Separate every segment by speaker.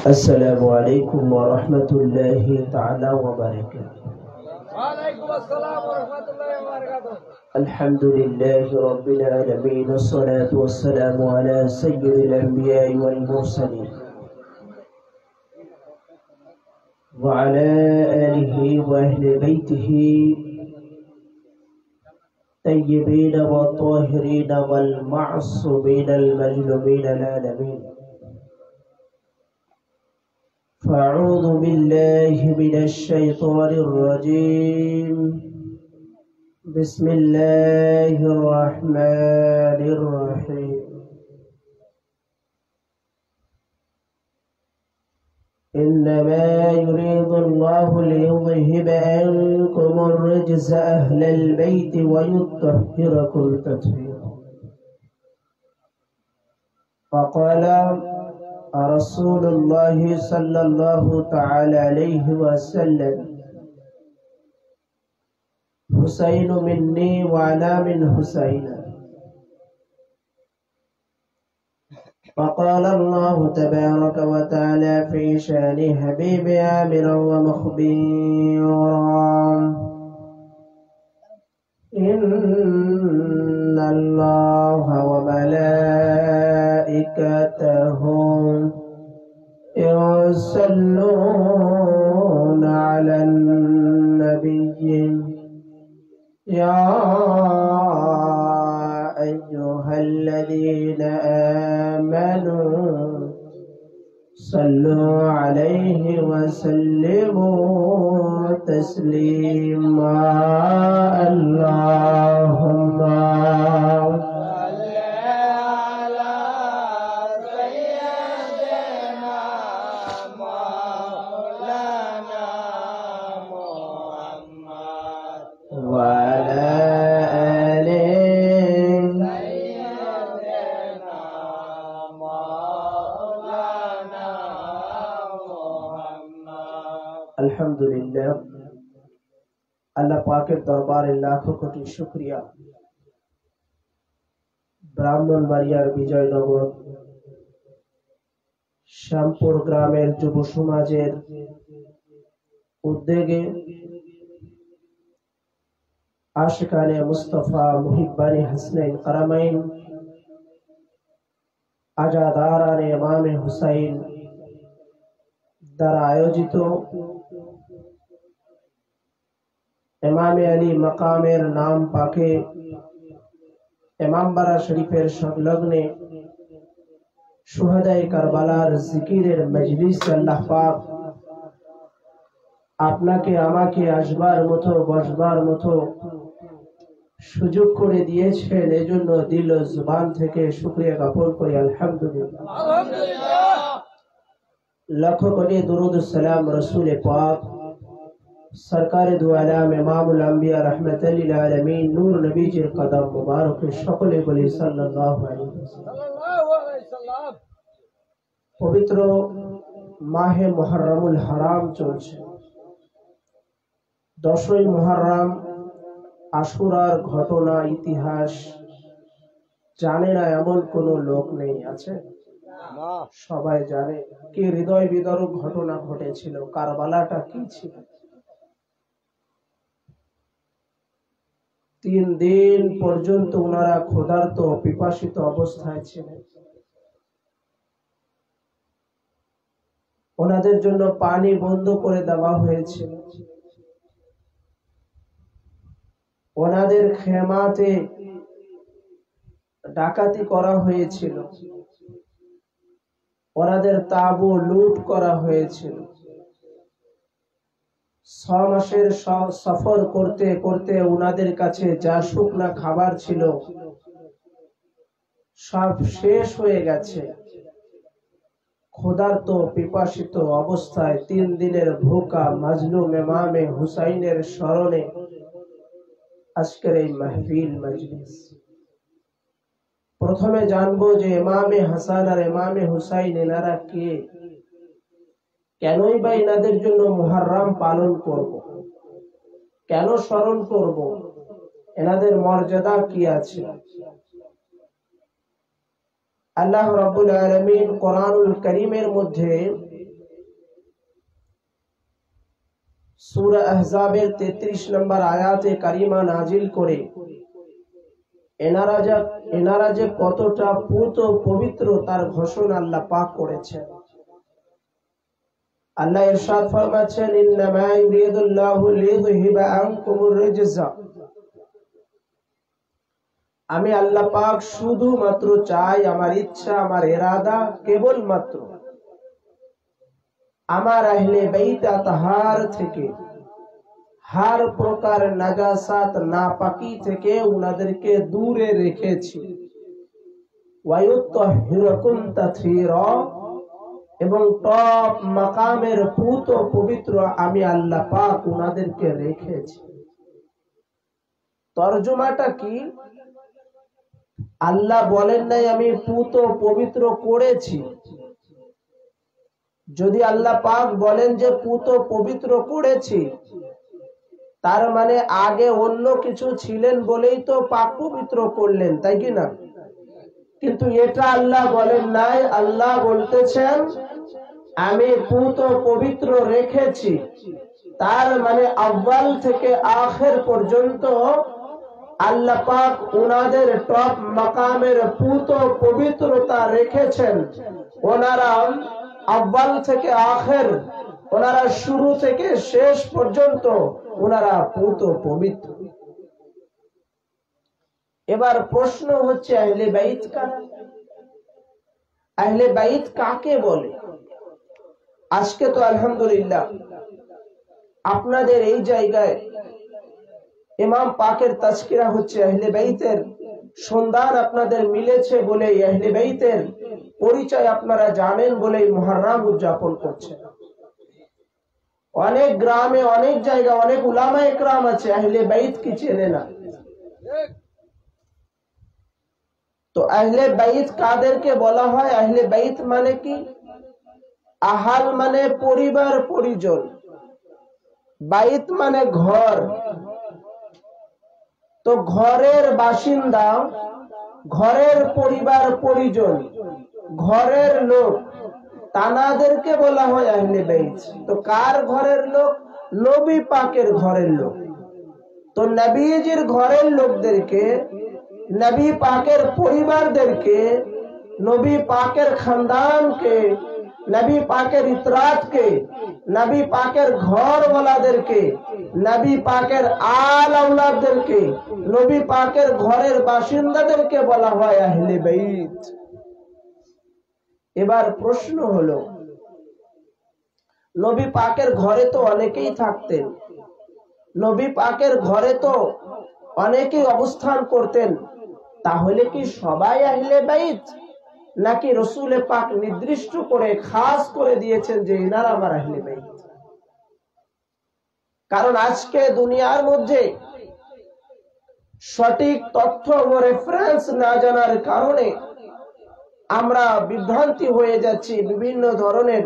Speaker 1: السلام عليكم ورحمة الله تعالى وبركاته.
Speaker 2: وعليكم السلام ورحمة الله وبركاته.
Speaker 1: الحمد لله رب العالمين، والصلاة والسلام على سيد الأنبياء والمرسلين وعلى آله وأهل بيته الطيبين والطاهرين والمعصومين المجلوبين العالمين. فأعوذ بالله من الشيطان الرجيم. بسم الله الرحمن الرحيم. إنما يريد الله ليذهب عنكم الرجس أهل البيت ويطهركم تطهيرا. فقال رسول الله صلى الله تعالى عليه وسلم: حسين مني وأنا من حسين. فقال الله تبارك وتعالى في شان حبيب آمرا ومخبيرا: إن الله وملائكته يصلون على النبي يا أيها الذين آمنوا صلوا عليه وسلموا تسليما. اللهم अल्हम्दुलिल्लाह। अल्लाह पाकेर दरबारे लाखों कोटी शुक्रिया। ब्राह्मणबाड़ियार विजयनगर श्यामपुर ग्रामेर युव समाजेर उद्योगे आशिकाने मुस्तफा मुहिब्बाने हसनैन करामाइन आजादाराने इमामे हुसैन द्वारा आयोजित इमामे अली मकामेर नाम पाके इमामबाड़ा शरीफेर संलग्ने शुहादाए करबालार जिकिरेर मजलिस अल्लाह पाक आपनाके आमाके आसबार मतो बसबार मतो सुयोग करे दिएछेन। एजोन्नो दिल ओ जुबान थेके शुक्रिया ज्ञापन करी आलহামদুলিল্লাহ। लाखों कोटी दुरूद सलाम रसूल पाक सरकार दो आलम इमामुल अंबिया रहमतुल लिल आलमीन नूर नबीजिर कदम मुबारक सकले बोली सल्लल्लाहु अलैहि वसल्लम। पवित्र माहे मुहर्रमुल हराम चलছে। 10ই मुहर्रम आशुरार घटना इतिहास जाने ना एमन कोनो लोक नहीं আছে। সবাই জানে কি হৃদয় বিদারক ঘটনা ঘটেছিল, কারবালাটা কি ছিল। 3 দিন পর্যন্ত ওনারা ক্ষুধার্ত পিপাসিত অবস্থায় ছিলেন। ওনাদের জন্য পানি বন্ধ করে দেওয়া হয়েছিল। ওনাদের খেমাতে ডাকাতি করা হয়েছিল। ওনাদের তাবু লুট করা হয়েছিল। 6 মাসের সফর করতে করতে ওনাদের কাছে যা শুকনা খাবার ছিল সব শেষ হয়ে গেছে। ক্ষুধার্ত পিপাসিত অবস্থায় 3 দিনের ভুকা মাজলুম ইমামে হুসাইনের স্মরণে আজকের এই মাহফিল মজলিস। প্রথমে জানবো যে ইমামে হাসান আর ইমামে হুসাইন এনারা কে, কেনই বা এনাদের জন্য মুহররম পালন করব, কেন স্মরণ করব, এনাদের মর্যাদা কি আছে। আল্লাহ রাব্বুল আলামিন কোরআনুল কারীমের মধ্যে সূরা আহজাবের 33 নম্বর আয়াতে কারিমা নাজিল করে এনারা যে কতটা পুত পবিত্র তার ঘোষণা আল্লাহ পাক করেছেন। আল্লাহ ইরশাদ ফরমাচ্ছেন, ইন্নামা ইউরিদুল্লাহু লিইয়ুযহিবা আনকুমুর রিজসা, আমি আল্লাহ পাক শুধুমাত্র চাই, আমার ইচ্ছা, আমার ইরাদা কেবলমাত্র আমার আহলে বাইত তাহার থেকে हर प्रकार नजासात नापाकी থেকে উনাদেরকে দূরে রেখেছি। ওয়ায়ুত্তাহিরকুম তাতহীরা, এবং টপ মাকামের পুত পবিত্র আমি আল্লাহ পাক উনাদেরকে রেখেছি। তরজমাটা কি? আল্লাহ বলেন নাই আমি পুত পবিত্র করেছি। যদি আল্লাহ পাক বলেন যে পুত পবিত্র করেছি, তার মানে আগে অন্য কিছু ছিলেন বলেই তো পাক পবিত্র করলেন, তাই কি না? কিন্তু এটা আল্লাহ বলেন নাই। আল্লাহ বলতেছেন আমি পুত পবিত্র রেখেছি, তার মানে আউয়াল থেকে আখির পর্যন্ত আল্লাহ পাক ওনাদের টপ মাকামের পুত পবিত্রতা রেখেছেন। ওনারা আউয়াল থেকে আখির, ওনারা শুরু থেকে শেষ পর্যন্ত ওনারা পুত পবিত্র। এবার প্রশ্ন হচ্ছে আহলে বাইত কারা? আহলে বাইত কাকে বলে? আজকে তো আলহামদুলিল্লাহ আপনাদের এই জায়গায় ইমাম পাকের তাজকিরা হচ্ছে, আহলে বাইতের সন্ধান আপনাদের মিলেছে বলে, আহলে বাইতের পরিচয় আপনারা জানেন বলে মুহররম উদযাপন করছেন। অনেক গ্রামে, অনেক জায়গা, অনেক উলামা ইকরাম আছে আহলে বাইত কি চেনে না। তো আহলে বাইত কাদেরকে বলা হয়? আহলে বাইত মানে কি? আহাল মানে পরিবার পরিজন, বাইত মানে ঘর। তো ঘরের বাসিন্দা, ঘরের পরিবার পরিজন, ঘরের লোক, তানাদেরকে বলা হয় আহলে বাইত। তো কার ঘরের লোক? নবী পাকের ঘরের লোক। তো নবীজির ঘরের লোকদেরকে, নবী পাকের পরিবারদেরকে, নবী পাকের খানদানকে, নবী পাকের ইতরাতকে, নবী পাকের ঘরওয়ালাদেরকে, নবী পাকের আল আওলাদদেরকে, নবী পাকের ঘরের বাসিন্দাদেরকে বলা হয় আহলে বাইত। এবার প্রশ্ন হলো, নবী পাকের ঘরে তো অনেকেই থাকতেন, নবী পাকের ঘরে তো অনেকেই অবস্থান করতেন, তাহলে কি সবাই আহলে বাইত? নাকি রাসূল পাক নির্দিষ্ট করে খাস করে দিয়েছেন যে এনারা আমার আহলে বাইত? কারণ আজকে দুনিয়ার মধ্যে সঠিক তথ্য ও রেফারেন্স না জানার কারণে আমরা বিভ্রান্তি হয়ে যাচ্ছি, বিভিন্ন ধরনের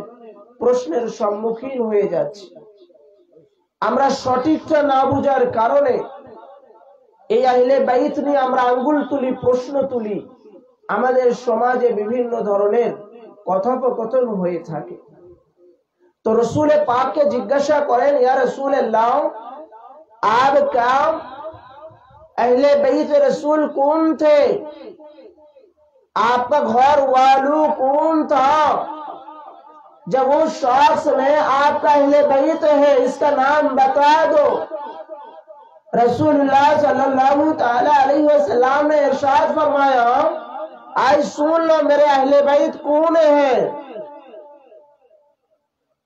Speaker 1: প্রশ্নের সম্মুখীন হয়ে যাচ্ছি। আমরা সঠিকটা না বুঝার কারণে এই আহলে বাইত নিয়ে আমরা আঙ্গুল তুলি, প্রশ্ন তুলি, আমাদের সমাজে বিভিন্ন ধরনের কথোপকথন হয়ে থাকে। তো रसूल पाक के जिज्ञासा करें, या रसूल अल्लाह आप क्या अहले बैत रसूल कौन थे? आपका घर वालू कौन था? जब वो शख्स ने आपका अहले बैत है इसका नाम बता दो। रसूलुल्लाह सल्लल्लाहु ताला अलैहि वसल्लम ने इरशाद फरमाया, आज सुन लो मेरे अहले बैत कौन है।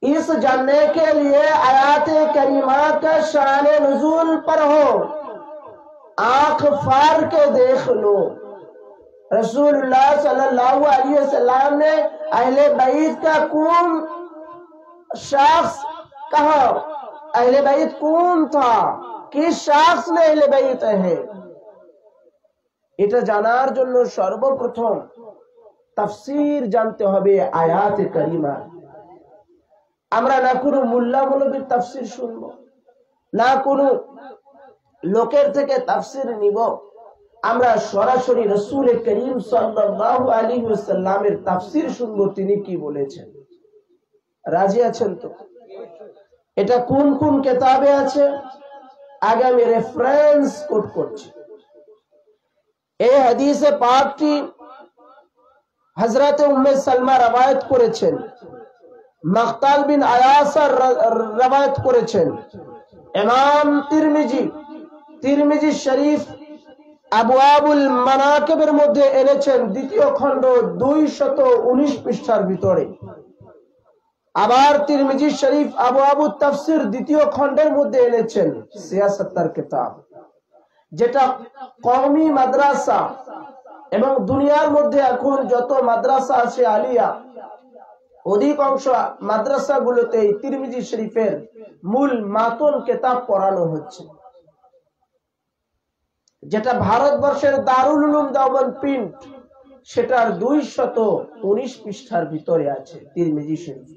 Speaker 1: इस जानने के लिए आयात करीमा का शान नुज़ूल पर हो, आंख फाड़ के देख लो। रसूलुल्लाह सल्लल्लाहु अलैहि वसल्लम ने अहले बैत का कौन शख्स कहा, अहले बैत कौन था, किस शख्स ने अहले बैत है, এটা জানার জন্য সর্বপ্রথম তাফসীর জানতে হবে আয়াত কারিমা। আমরা না কোনো মোল্লা মৌলবীর তাফসীর শুনবো, না কোনো লোকের থেকে তাফসীর নিব, আমরা সরাসরি রাসূল করিম সাল্লাল্লাহু আলাইহি ওয়াসাল্লামের তাফসীর শুনবো তিনি কি বলেছেন। রাজি আছেন তো? এটা কোন কোন কিতাবে আছে আগে আমি রেফারেন্স কোট করছি। এই হাদিসে পাকটি হযরত উম্মে সালমা রওয়ায়াত করেছেন, মাকতাল বিন আয়াসার রওয়ায়াত করেছেন, ইমাম তিরমিজি শরীফ আবওয়াবুল মানাকিবের মধ্যে এনেছেন দ্বিতীয় খণ্ড 219 পৃষ্ঠার ভিতরে। আবার তিরমিজি শরীফ আবওয়াবুত তাফসীর দ্বিতীয় খণ্ডের মধ্যে এনেছেন 76 কিতাব, যেটা কওমি মাদ্রাসা এবং দুনিয়ার মধ্যে এখন যত মাদ্রাসা আছে আলিয়া অধিকাংশ মাদ্রাসাগুলোতে তিরমিজি শরীফের মূল মাতন কিতাব পড়ানো হচ্ছে, যেটা ভারতবর্ষের দারুল উলুম দেওবন্দ প্রিন্ট, সেটার 219 পৃষ্ঠার ভিতরে আছে তিরমিজি শরীফ।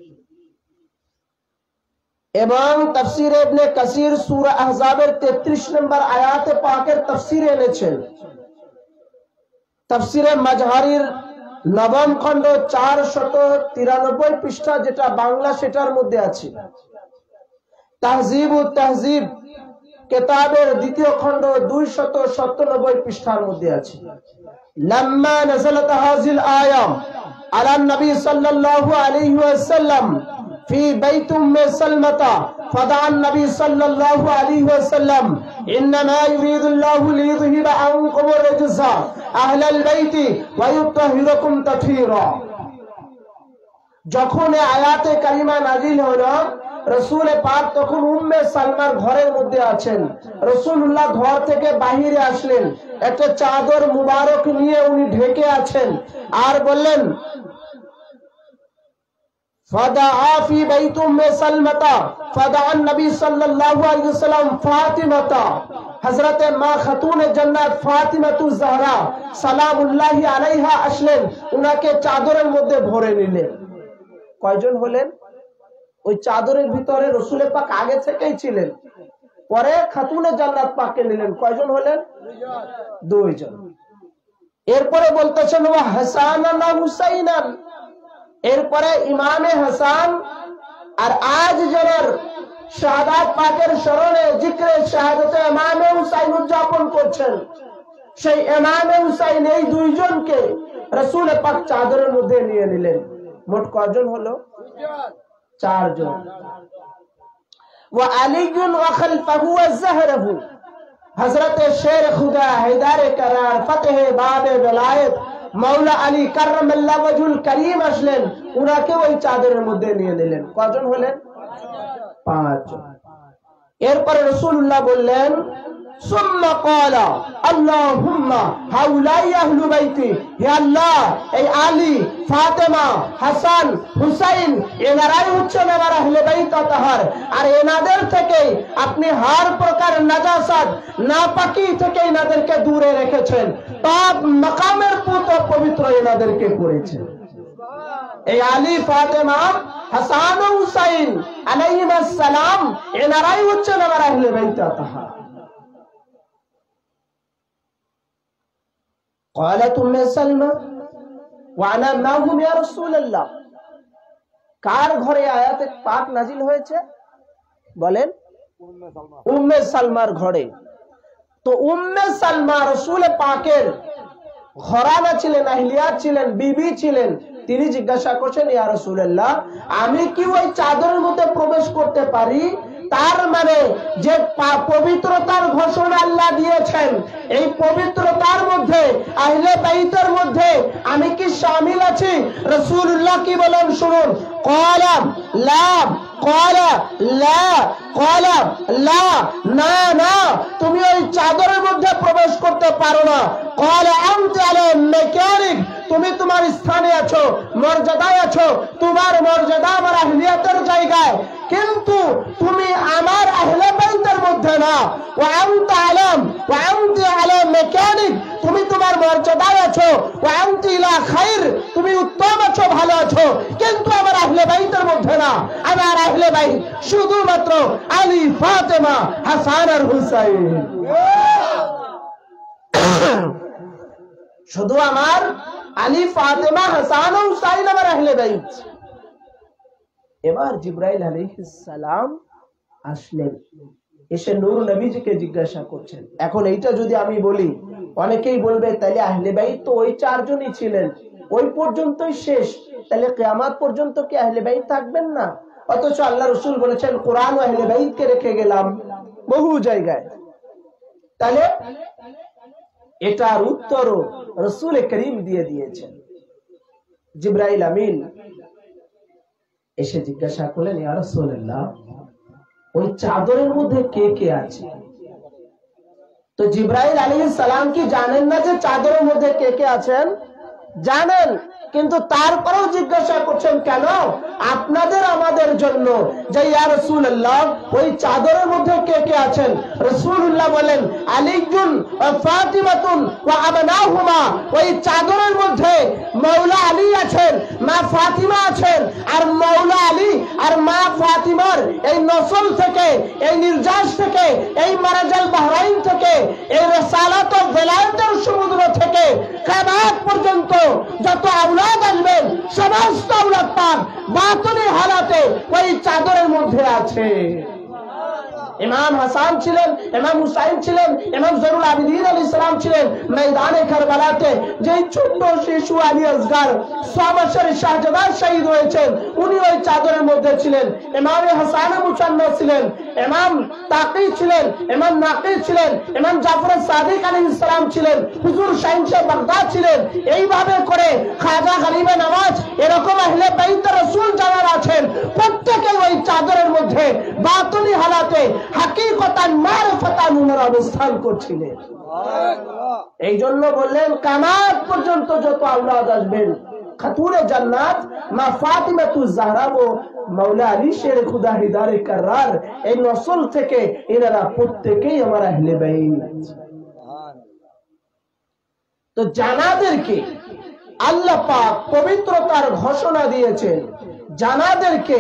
Speaker 1: এবং তাফসীর ইবনে কাসির সূরা আহজাবের 33 নম্বর আয়াতে পাকের তাফসীর এনেছেন। তাফসীরে মাজহারির নবম খণ্ড 493 পৃষ্ঠা যেটা বাংলা সেটার মধ্যে আছে। তাহযীবুত তাহযীব কিতাবের দ্বিতীয় খণ্ড 297 পৃষ্ঠার মধ্যে আছে। লাম্মা নাযালাত হাযিল আয়া আলা নবী সাল্লাল্লাহু আলাইহি ওয়াসাল্লাম ফি বাইত উম্মে সালমাতা ফাদা নবী সাল্লাল্লাহু আলাইহি ওয়াসাল্লাম ইন্নামা ইউরিদুল্লাহু লিইযহিবা আনকুম রাজসা আহলাল বাইতি ওয়া ইউতাহিরাকুম তাতহীরা। যখন এই আয়াতে কারিমা নাজিল হলো, রাসূল পাক তখন উম্মে সালমার ঘরের মধ্যে আছেন। রাসূলুল্লাহ ঘর থেকে বাহিরে আসলেন, একটা চাদর মুবারক নিয়ে উনি ঢেকে আছেন আর বললেন ফাদাআ ফি বাইত উম্মে সালমাতা ফাদাআ নবী সাল্লাল্লাহু আলাইহি ওয়াসাল্লাম ফাতিমাতা, হযরতে মা খাতুনে জান্নাত ফাতিমাতুজ জাহরা সালামুল্লাহি আলাইহা আসলেন, উনাকে চাদরের মধ্যে ভরে নিলেন। কয়জন হলেন? ওই চাদরের ভিতরে রাসূল পাক আগে থেকেই ছিলেন, পরে খাতুনে জান্নাত পাককে নিলেন। কয়জন হলেন? দুইজন। এরপরে বলতেছেন ওয়া হাসানান ওয়া হুসাইনান, এরপরে ইমামে হাসান আর আজ যারা শাহাদাত পাকের স্মরণে জিক্রে শাহাদাতে ইমামে হুসাইন উদযাপন করছেন, সেই ইমামে হুসাইন এই দুইজনকে রাসূল পাক চাদরের মধ্যে নিয়ে নিলেন। মোট কয়জন হলো? চারজন। ওয়া আলীউন ওয়া খালফাহু ওয়া যাহরাহু, হযরত শের খুদা হায়দারে করার ফতহে বাবে বেলায়েত মাওলা আলী কাররামাল্লাহু ওয়াজহুল করিম আসলেন, উনাকে ওই চাদরের মধ্যে নিয়ে নিলেন। কয়জন হলেন? পাঁচজন। এরপরে রাসূলুল্লাহ বললেন সুম্মা ক্বালা আল্লাহুম্মা হাউলাই আহলু বাইতি, হে আল্লাহ এই আলী, ফাতেমা, হাসান, হুসাইন এনারাই হচ্ছেন আমার আহলে বাইত তাহার, আর এনাদের থেকে আপনি হার প্রকার নাজাসাত নাপাকি থেকে এনাদেরকে দূরে রেখেছেন, পাক মাকামের পুত পবিত্র এনাদেরকে করেছেন। এই আলী, ফাতেমা, হাসান ও হুসাইন আলাইহিস সালাম এনারাই হচ্ছেন আমার আহলে বাইত তাহার। قالت ام سلمى وانا معهم يا رسول الله, কার ঘরে আয়াতে পাক নাজিল হয়েছে বলেন? উম্মে সালমার ঘরে। তো উম্মে সালমা রাসূল পাকের ঘরানা ছিলেন, আহলিয়াত ছিলেন, বিবি ছিলেন। তিনি জিজ্ঞাসা করছেন ইয়া রাসূলুল্লাহ আমি কি ওই চাদরের মধ্যে প্রবেশ করতে পারি? তার মানে যে পবিত্রতার ঘোষণা আল্লাহ দিয়েছেন, এই পবিত্রতার মধ্যে আহলে বাইতের মধ্যে আমি কি শামিল আছি? রাসূলুল্লাহ কি বলেন শুনুন, ক্বালা লা, ক্বালা লা, ক্বালা লা, না না তুমি ওই চাদরের মধ্যে প্রবেশ করতে পারো না। ক্বালা আনতা আলা মাকানিক, তুমি তোমার স্থানে আছো, মর্যাদায় আছো, তোমার মর্যাদা আমার আহলিয়াতের জায়গায়, কিন্তু তুমি আমার আহলে বাইতের মধ্যে না। ওয়া আনতা আলাম ওয়া আনতি আলা মাকানিক, তুমি তোমার মর্যাদায় আছো, ওয়া আনতি ইলা খাইর, তুমি উত্তম আছো, ভালো আছো, কিন্তু আমার আহলে বাইতের মধ্যে না। আমার আহলে বাইত শুধুমাত্র আলী, ফাতেমা, হাসান আর হুসাইন। শুধু আমার আলী, ফাতেমা, হাসান ও হুসাইন আমার আহলে বাইত। এবার জিবরাইল আলাইহিস সালাম আসলেন, এসে নূর নবীজিকে জিজ্ঞাসা করছেন। এখন এইটা যদি আমি বলি, অনেকেই বলবে তাহলে আহলে বাইত তো ওই চারজনই ছিলেন, ওই পর্যন্তই শেষ, তাহলে কিয়ামত পর্যন্ত কি আহলে বাইত থাকবেন না? অথচ আল্লাহ রাসূল বলেছেন কোরআন ও আহলে বাইতকে রেখে গেলাম বহু জায়গায়। তাহলে এটার উত্তরও রাসূল করিম দিয়ে দিয়েছেন। জিবরাইল আমিন এসে জিজ্ঞাসা করলেন, ইয়া রাসূলুল্লাহ, ওই চাদরের মধ্যে কে কে আছে? তো জিবরাইল আলাইহিস সালাম কি জানেন না যে চাদরের মধ্যে কে কে আছেন? জানেন, কিন্তু তারপরেও জিজ্ঞাসা করছেন কেন? আপনাদের আমাদের জন্য, যে ইয়া রাসূলুল্লাহ ওই চাদরের মধ্যে কে কে আছেন? রাসূলুল্লাহ বলেন আলীউন ওয়া ফাতিমাতুন ওয়া আবনাহুমা, ওই চাদরের মধ্যে মাওলা আলী আছেন, মা ফাতিমা আছেন, আর মাওলা আলী আর মা ফাতিমার এই নসল থেকে, এই নির্যাস থেকে, এই মারাজাল বাহরাইন থেকে, এই রিসালাত ও বেলায়েতের সমুদ্র থেকে কিয়ামত পর্যন্ত যত আওলাদ আসবেন সমস্ত আওলাদ পাক বাতিনি হালাতে ওই চাদরের মধ্যে আছে। ইমাম হাসান ছিলেন, ইমাম হুসাইন ছিলেন, ইমাম জয়নুল আবেদিন আলাইহিস সালাম ছিলেন ময়দানে কারবালাতে। যেই ছোট্ট শিশু আলী আসগার 6 মাসের শাহজাদা শহীদ হয়েছেন, উনি ওই চাদরের মধ্যে ছিলেন। ইমাম হাসান মুসান্না ছিলেন, ইমাম তাকি ছিলেন, ইমাম নাকি ছিলেন, ইমাম জাফর সাদিক আলাইহিস সালাম ছিলেন, হুজুর শাহিনশাহ বাগদাদ ছিলেন। এইভাবে করে খাজা গরিবে নওয়াজ, এরকম আহলে বাইত রাসূল যারা আছেন প্রত্যেকে ওই চাদরের মধ্যে বাতিনি হালাতে হাকিকতান মারিফাতান উনারা অবস্থান করছিলেন। এই জন্য বললেন কিয়ামত পর্যন্ত যত আওলাদ আসবেন, খাতুনে জান্নাত মা ফাতিমাতুজ জাহরা ও মাওলা আলী শের খুদা হিদারে কাররার, এই নসল থেকে এনারা প্রত্যেকেই আমার আহলে বাইত। তো জানাদেরকে আল্লাহ পাক পবিত্রতার ঘোষণা দিয়েছেন, জানাদেরকে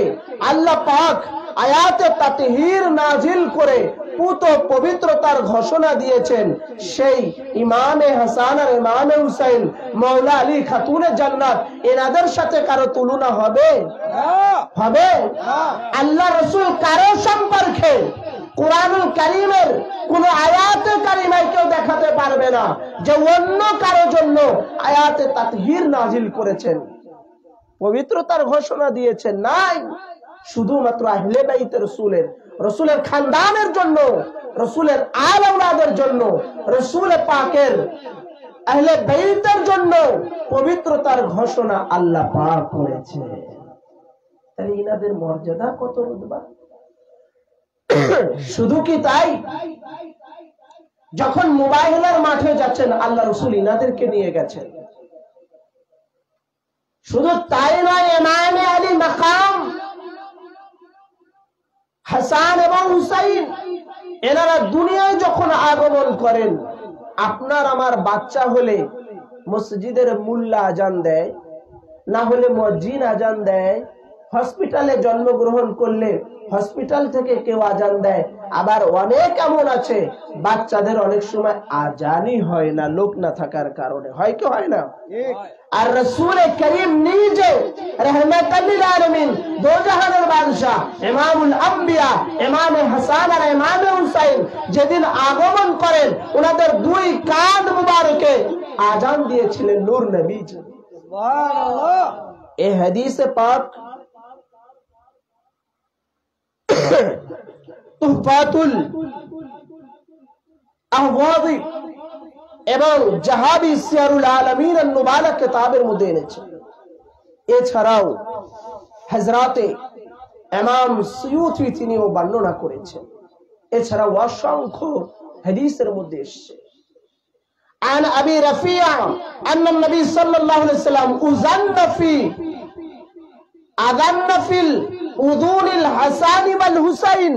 Speaker 1: আল্লাহ পাক আয়াতে তাতহীর নাজিল করে পুত পবিত্রতার ঘোষণা দিয়েছেন। সেই ইমামে হাসান আর ইমামে হুসাইন, মাওলা আলী, খাতুনে জান্নাত, এনাদের সাথে কারো তুলনা হবে? হবে? আল্লাহ রাসূল কারো সম্পর্কে কুরআনুল কারীমের কোন আয়াতে কারিমায় কেউ দেখাতে পারবে না যে অন্য কারো জন্য আয়াতে তাতহীর নাজিল করেছেন, পবিত্রতার ঘোষণা দিয়েছেন। নাই, শুধুমাত্র আহলে বাইত রাসূলের, রাসূলের খানদানের জন্য, রাসূলের আল আওলাদের জন্য, রাসূল পাকের আহলে বাইতের জন্য পবিত্রতার ঘোষণা আল্লাহ পাক করেছে। তাহলে ইনাদের মর্যাদা কত রুতবা! শুধু কি তাই? যখন মুবাহিলার মাঠে যাচ্ছেন আল্লাহ রাসূল ইনাদেরকে নিয়ে গেছেন। শুধু তাই নয়, ইমামে আলী মাকাম হাসান এবং হুসাইন, এনারা দুনিয়ায় যখন আগমন করেন, আপনার আমার বাচ্চা হলে মসজিদের মুল্লা আজান দেয়, না হলে মুয়াজ্জিন আজান দেয়, হসপিটালে জন্মগ্রহণ করলে হসপিটাল থেকে কেউ আজান দেয়। আবার অনেক এমন আছে বাচ্চাদের অনেক সময় আজানই হয় না, লোক না থাকার কারণে। হয় কি হয় না? আর রাসূল করিম নিজে রাহমাতাল লিল আলামিন, দো জাহানের বাদশা, ইমামুল আম্বিয়া, ইমামে হাসান আর ইমামে হুসাইন যেদিন আগমন করেন, ওনাদের দুই কান মুবারকে আজান দিয়েছিলেন নূর নবীজি। সুবহানাল্লাহ। এই হাদিসে পাক তুহফাতুল আহওয়াযি এবং জাহাবি সিয়ারুল আলামিন আন-নুবালা কিতাবের মধ্যে এনেছে। এছাড়াও হযরতে ইমাম সুয়ুতি তিনিও বর্ণনা করেছেন। এছাড়াও অসংখ্য হাদিসের মধ্যে এসেছে। عن ابي رفيع ان النبي صلى الله عليه وسلم اذن في اذون الحسن والحسين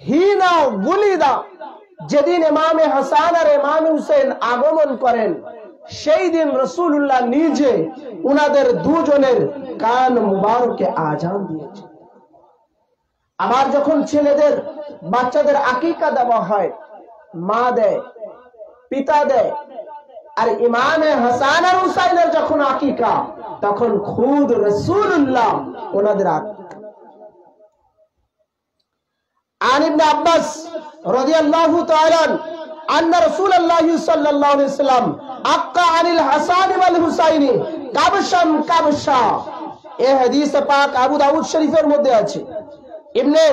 Speaker 1: হিনা গুলিদা, যেদিন ইমামে হাসান আর ইমামে হুসাইন আগমন করেন, সেই দিন রাসূলুল্লাহ নিজে উনাদের দুজনের কান মুবারকে আজান দিয়েছেন। আবার যখন ছেলেদের, বাচ্চাদের আকিকা দেওয়া হয়, মা দেয়, পিতা দেয়। আর ইমামে হাসান আর হুসাইনের যখন আকিকা, তখন খুদ রাসূলুল্লাহ ওনাদের عن ابن عباس رضي الله تعالى أن رسول الله صلى الله عليه وسلم أقى عن الحسن والحسين كبشا كبشا। এই হাদিসে পাক আবু দাউদ শরীফের মধ্যে আছে। ইবনে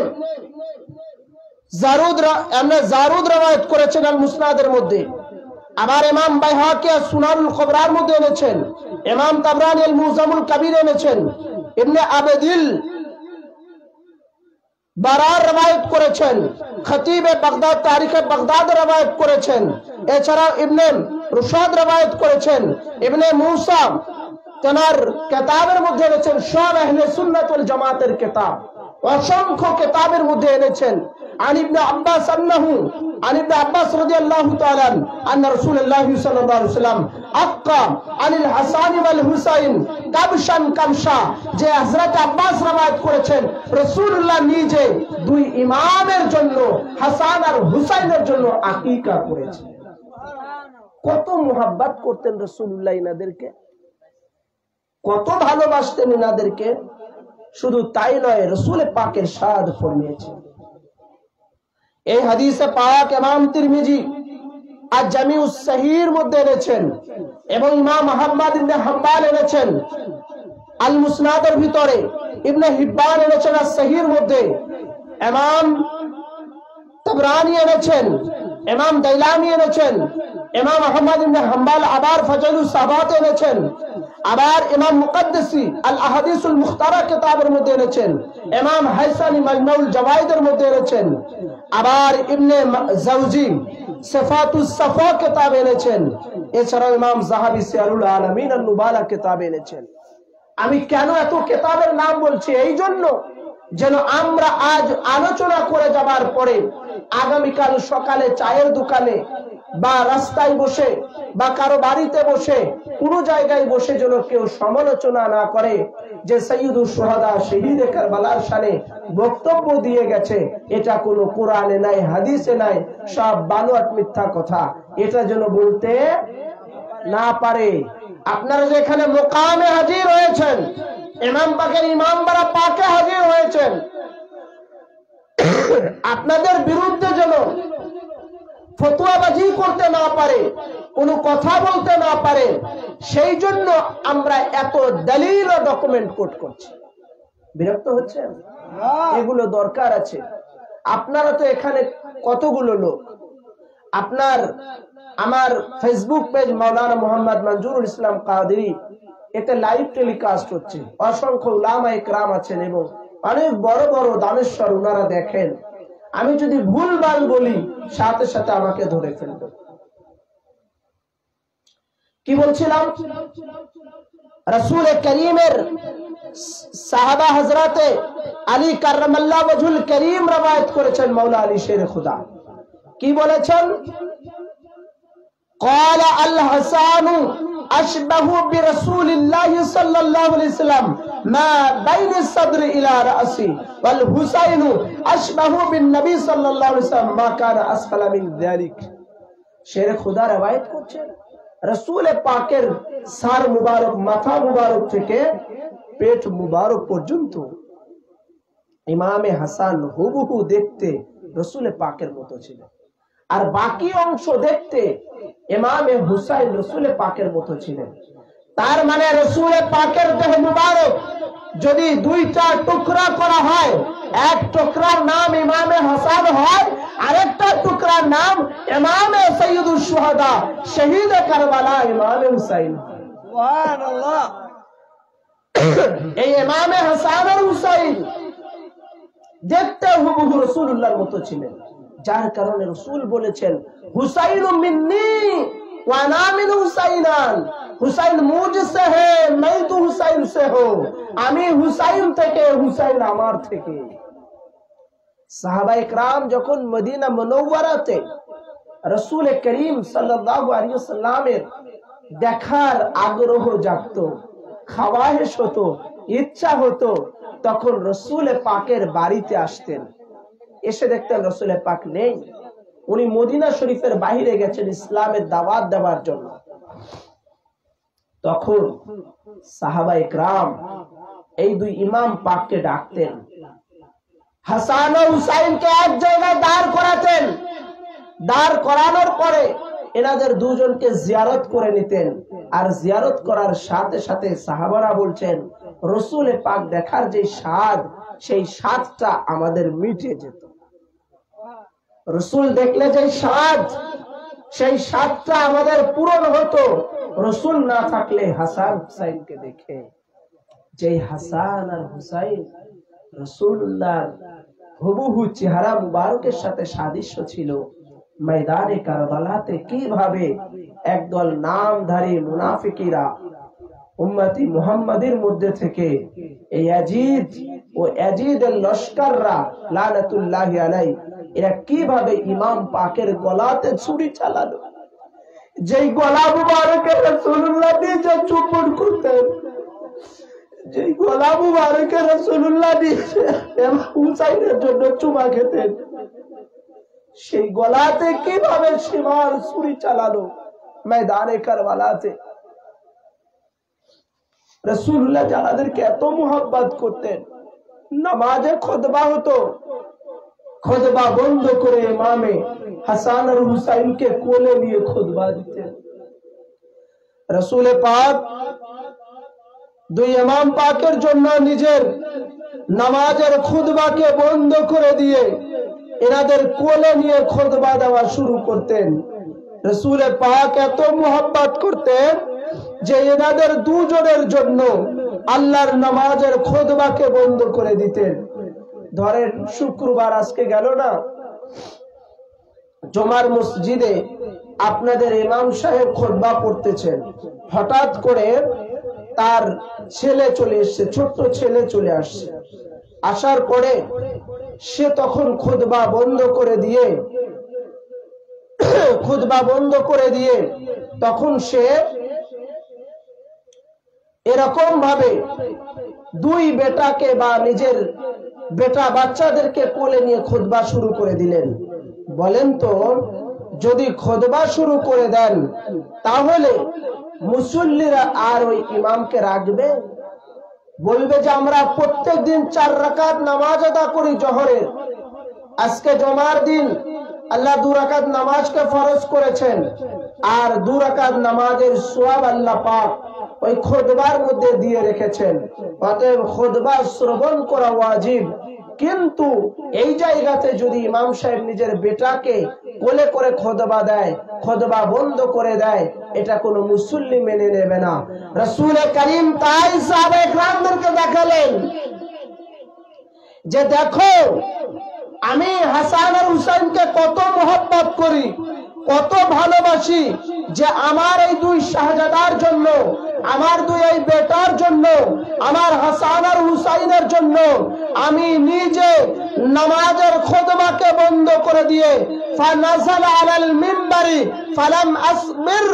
Speaker 1: জারুদ রওয়ায়াত করেছেন আল মুসনাদের মধ্যে। আবার ইমাম বাইহাকি সুনানুল কুবরার মধ্যে এনেছেন। ইমাম তাবরানী আল মুজামুল কবির এনেছেন। ইবনে আবেদিল বারার রওয়ায়াত করেছেন। খতিবে বাগদাদ তারিখে বাগদাদ রওয়ায়াত করেছেন। এছাড়াও ইবনে রুশাদ রওয়ায়াত করেছেন। ইবনে মুসা তেনার কিতাবের মধ্যে এনেছেন। সব আহলে সুন্নাত ওয়াল জামাতের কিতাব, অসংখ্য কিতাবের মধ্যে এনেছেন। عن ابن عباس أنه عن ابن عباس رضي الله تعالى أن رسول الله صلى الله عليه وسلم أقى عن الحسن والحسين كبشا كبشا। যে হযরত আব্বাস রওয়ায়াত করেছেন রাসূলুল্লাহ নিজে দুই ইমামের জন্য, হাসান আর হুসাইনের জন্য আকিকা করেছেন। কত মুহাব্বত করতেন রাসূলুল্লাহ ইনাদেরকে, কত ভালোবাসতেন ইনাদেরকে। শুধু তাই নয়, রাসূল পাকের শাদ ফরমিয়েছেন। এই হাদিসে পাক ইমাম তিরমিজি আর জামিউস সহিহর মধ্যে এনেছেন এবং ইমাম আহমদ ইবনে হাম্বল এনেছেন আল মুসনাদের ভিতরে। ইবনে হিব্বান এনেছেন আর সহিহর মধ্যে। ইমাম তাবরানী এনেছেন, ইমাম দাইলামি এনেছেন, ইমাম আহমদ ইবনে হাম্বল আবার ফাজাইলুস সাহাবাত এনেছেন। আবার ইমাম মুকদ্দিসি আল আহাদিসুল মুখতারা কিতাবের মধ্যে এনেছেন। ইমাম হাইসানি মাজমাউল জাওয়াইদের মধ্যে এনেছেন। আবার ইবনে জাওজি সিফাতুস সাফা কিতাব এনেছেন। এছাড়াও ইমাম যাহাবী সিয়ারুল আলামিন আন নুবালা কিতাব এনেছেন। আমি কেন এত কিতাবের নাম বলছি? এই জন্য যেন আমরা আজ আলোচনা করে যাবার পরে আগামীকাল সকালে চায়ের দোকানে বা রাস্তায় বসে বা কারো বাড়িতে বসে কোন জায়গায় বসে যেন কেউ সমালোচনা না করে যে সাইয়্যিদুশ শুহাদা শহীদে কারবালার শানে বক্তব্য দিয়ে গেছে, এটা কোনো কোরআনে নাই, হাদিসে নাই, সব বানোয়াট মিথ্যা কথা, এটা যেন বলতে না পারে। আপনারা যে এখানে মোকামে হাজির হয়েছেন, ইমাম পাকের ইমামবাড়া পাকে হাজির হয়েছেন, আপনাদের বিরুদ্ধে যেন ফতোয়াবাজি করতে না পারে, কোনো কথা বলতে না পারে, সেই জন্য আমরা এত দলিল ও ডকুমেন্ট কোট করছি। বিরক্ত হচ্ছেন? এগুলো দরকার আছে। আপনারা তো এখানে কতগুলো লোক, আমার ফেসবুক পেজ মাওলানা মোহাম্মদ মঞ্জুরুল ইসলাম কাদেরী, এতে লাইভ টেলিকাস্ট হচ্ছে। অসংখ্য উলামা ইকরাম আছেন এবং অনেক বড় বড় দানেশ্বর উনারা দেখেন। আমি যদি ভুলভাল বলি সাথে সাথে আমাকে ধরে ফেলবে। কি বলছিলাম? রাসূল করিমের সাহাবা হযরতে আলী কাররামাল্লাহু ওয়াজহুল করিম রওয়ায়াত করেছেন মাওলা আলী শের খুদা। কি বলেছেন? قال الحسن أشبه برسول الله صلى الله عليه وسلم ما بين الصدر إلى رأسه والحسين أشبه بالنبي صلى الله عليه وسلم ما كان أسفل من ذلك। শের খুদা রওয়ায়াত করছেন রাসূল পাকের সার মুবারক, মাথা মুবারক থেকে পেট মুবারক পর্যন্ত ইমামে হাসান হুবহু দেখতে রাসূল পাকের মতো ছিল, আর বাকি অংশ দেখতে ইমামে হুসাইন রাসূল পাকের মতো ছিলেন। তার মানে রাসূল পাকের দেহ মুবারক যদি দুইটা টুকরা করা হয়, এক টুকরার নাম ইমামে হাসান হয়, আরেকটা টুকরার নাম ইমামে সাইয়্যিদুশ শুহাদা শহীদে কারবালা ইমামে হুসাইন। সুবহানাল্লাহ। এই ইমামে হাসান আর হুসাইন দেখতে হুবহু রাসূলুল্লাহর মতো ছিলেন, যার কারণে রাসূল বলেছেন হুসাইনুম মিন্নি ওয়া আনা মিন হুসাইনান। হুসাইন মুঝসে হে, मैं तो হুসাইন से हो, আমি হুসাইন থেকে, হুসাইন আমার থেকে। সাহাবায়ে কেরাম যখন মদিনা মুনাওয়ারাতে রাসূল করিম সাল্লাল্লাহু আলাইহি ওয়াসাল্লামের দেখার আগ্রহ জাগতো, খাওয়ায়েশ হতো, ইচ্ছা হতো, তখন রাসূল পাকের বাড়িতে আসতেন। এসে দেখতেন রাসূল পাক নেই, উনি মদিনা শরীফের বাইরে গেছেন ইসলামের দাওয়াত দেওয়ার জন্য। তখন সাহাবায়ে কেরাম এই দুই ইমাম পাককে ডাকতেন, হাসান ও হুসাইনকে এক জায়গায় দাঁড় করাতেন। দাঁড় করানোর পরে এনাদের দুজনকে জিয়ারত করে নিতেন। আর জিয়ারত করার সাথে সাথে সাহাবারা বলছেন, রাসূল পাক দেখার যে স্বাদ, সেই স্বাদটা আমাদের মিটে যেত। রাসূল দেখলে যে স্বাদ, সেই স্বাদটা আমাদের পূরণ হতো। রাসূল না থাকলে হাসান হুসাইনকে দেখে, যে হাসান আর হুসাইন রাসূলুল্লাহর হুবহু চেহারা মুবারকের সাথে সাদৃশ্য ছিল, ময়দানে কারবালাতে কিভাবে একদল নামধারী মুনাফিকিরা উম্মতি মুহাম্মাদের মধ্যে থেকে এই ইয়াজিদ ও ইয়াজিদের লস্কররা লানাতুল্লাহি আলাইহি এরা কিভাবে ইমাম পাকের গলাতে ছুরি চালালো। যেই গলা মুবারকে রাসূলুল্লাহ নিজে চুম্বন করতেন, যেই গলা মুবারকে রাসূলুল্লাহ নিজে হুসাইনের জন্য চুমা খেতেন, সেই গলাতে কিভাবে সীমার ছুরি চালালো ময়দানে কারবালাতে। রাসূলুল্লাহ যাদেরকে এত মুহাব্বত করতেন, নামাজে খুতবা হতো, খুতবা বন্ধ করে ইমামে হাসান আর হুসাইনকে কোলে নিয়ে খুতবা দিতেন। রাসূল পাক দুই ইমাম পাকের জন্য নিজের নামাজের খুতবাকে বন্ধ করে দিয়ে এনাদের কোলে নিয়ে খুতবা দেওয়া শুরু করতেন। রাসূল পাক এত মুহাব্বত করতেন যে এনাদের দুজনের জন্য আল্লাহর নামাজের খুতবাকে বন্ধ করে দিতেন। ধরেন শুক্রবার আজকে গেল না, জুমার মসজিদে আপনাদের ইমাম সাহেব খুতবা পড়তেছেন, হঠাৎ করে তার ছেলে চলে এসেছে, ছোট্ট ছেলে চলে আসছে। আসার পরে সে তখন খুতবা বন্ধ করে দিয়ে তখন সে এরকম ভাবে দুই বেটাকে বা নিজের বেটা বাচ্চাদেরকে কোলে নিয়ে খুতবা শুরু করে দিলেন। বলেন তো, যদি খুতবা শুরু করে দেন তাহলে মুসল্লিরা আর ওই ইমামকে রাখবে? বলবে যে আমরা প্রত্যেক দিন 4 রাকাত নামাজ আদা করি জোহরের, আজকে জুমার দিন আল্লাহ 2 রাকাত নামাজকে ফরজ করেছেন, আর 2 রাকাত নামাজের সওয়াব আল্লাহ পাক ওই খুতবার মধ্যে দিয়ে রেখেছেন, অতএব খুতবা শ্রবণ করা ওয়াজিব। কিন্তু এই জায়গাতে যদি ইমাম সাহেব নিজের বেটাকে কোলে করে খুতবা দেয়, খুতবা বন্ধ করে দেয়, এটা কোনো মুসল্লি মেনে নেবে না। রাসূল করিম তাই সাহাবায়ে কেরামদেরকে দেখালেন যে দেখো আমি হাসান আর হুসাইনকে কত মহব্বত করি, কত ভালোবাসি, যে আমার এই দুই শাহজাদার জন্য, আমার দুই এই বেটার জন্য, আমার হাসান আর হুসাইনের জন্য আমি নিজে নামাজের খুতবাকে বন্ধ করে দিয়ে ফানাজাল আলাল মিম্বারি ফালাম আসবির।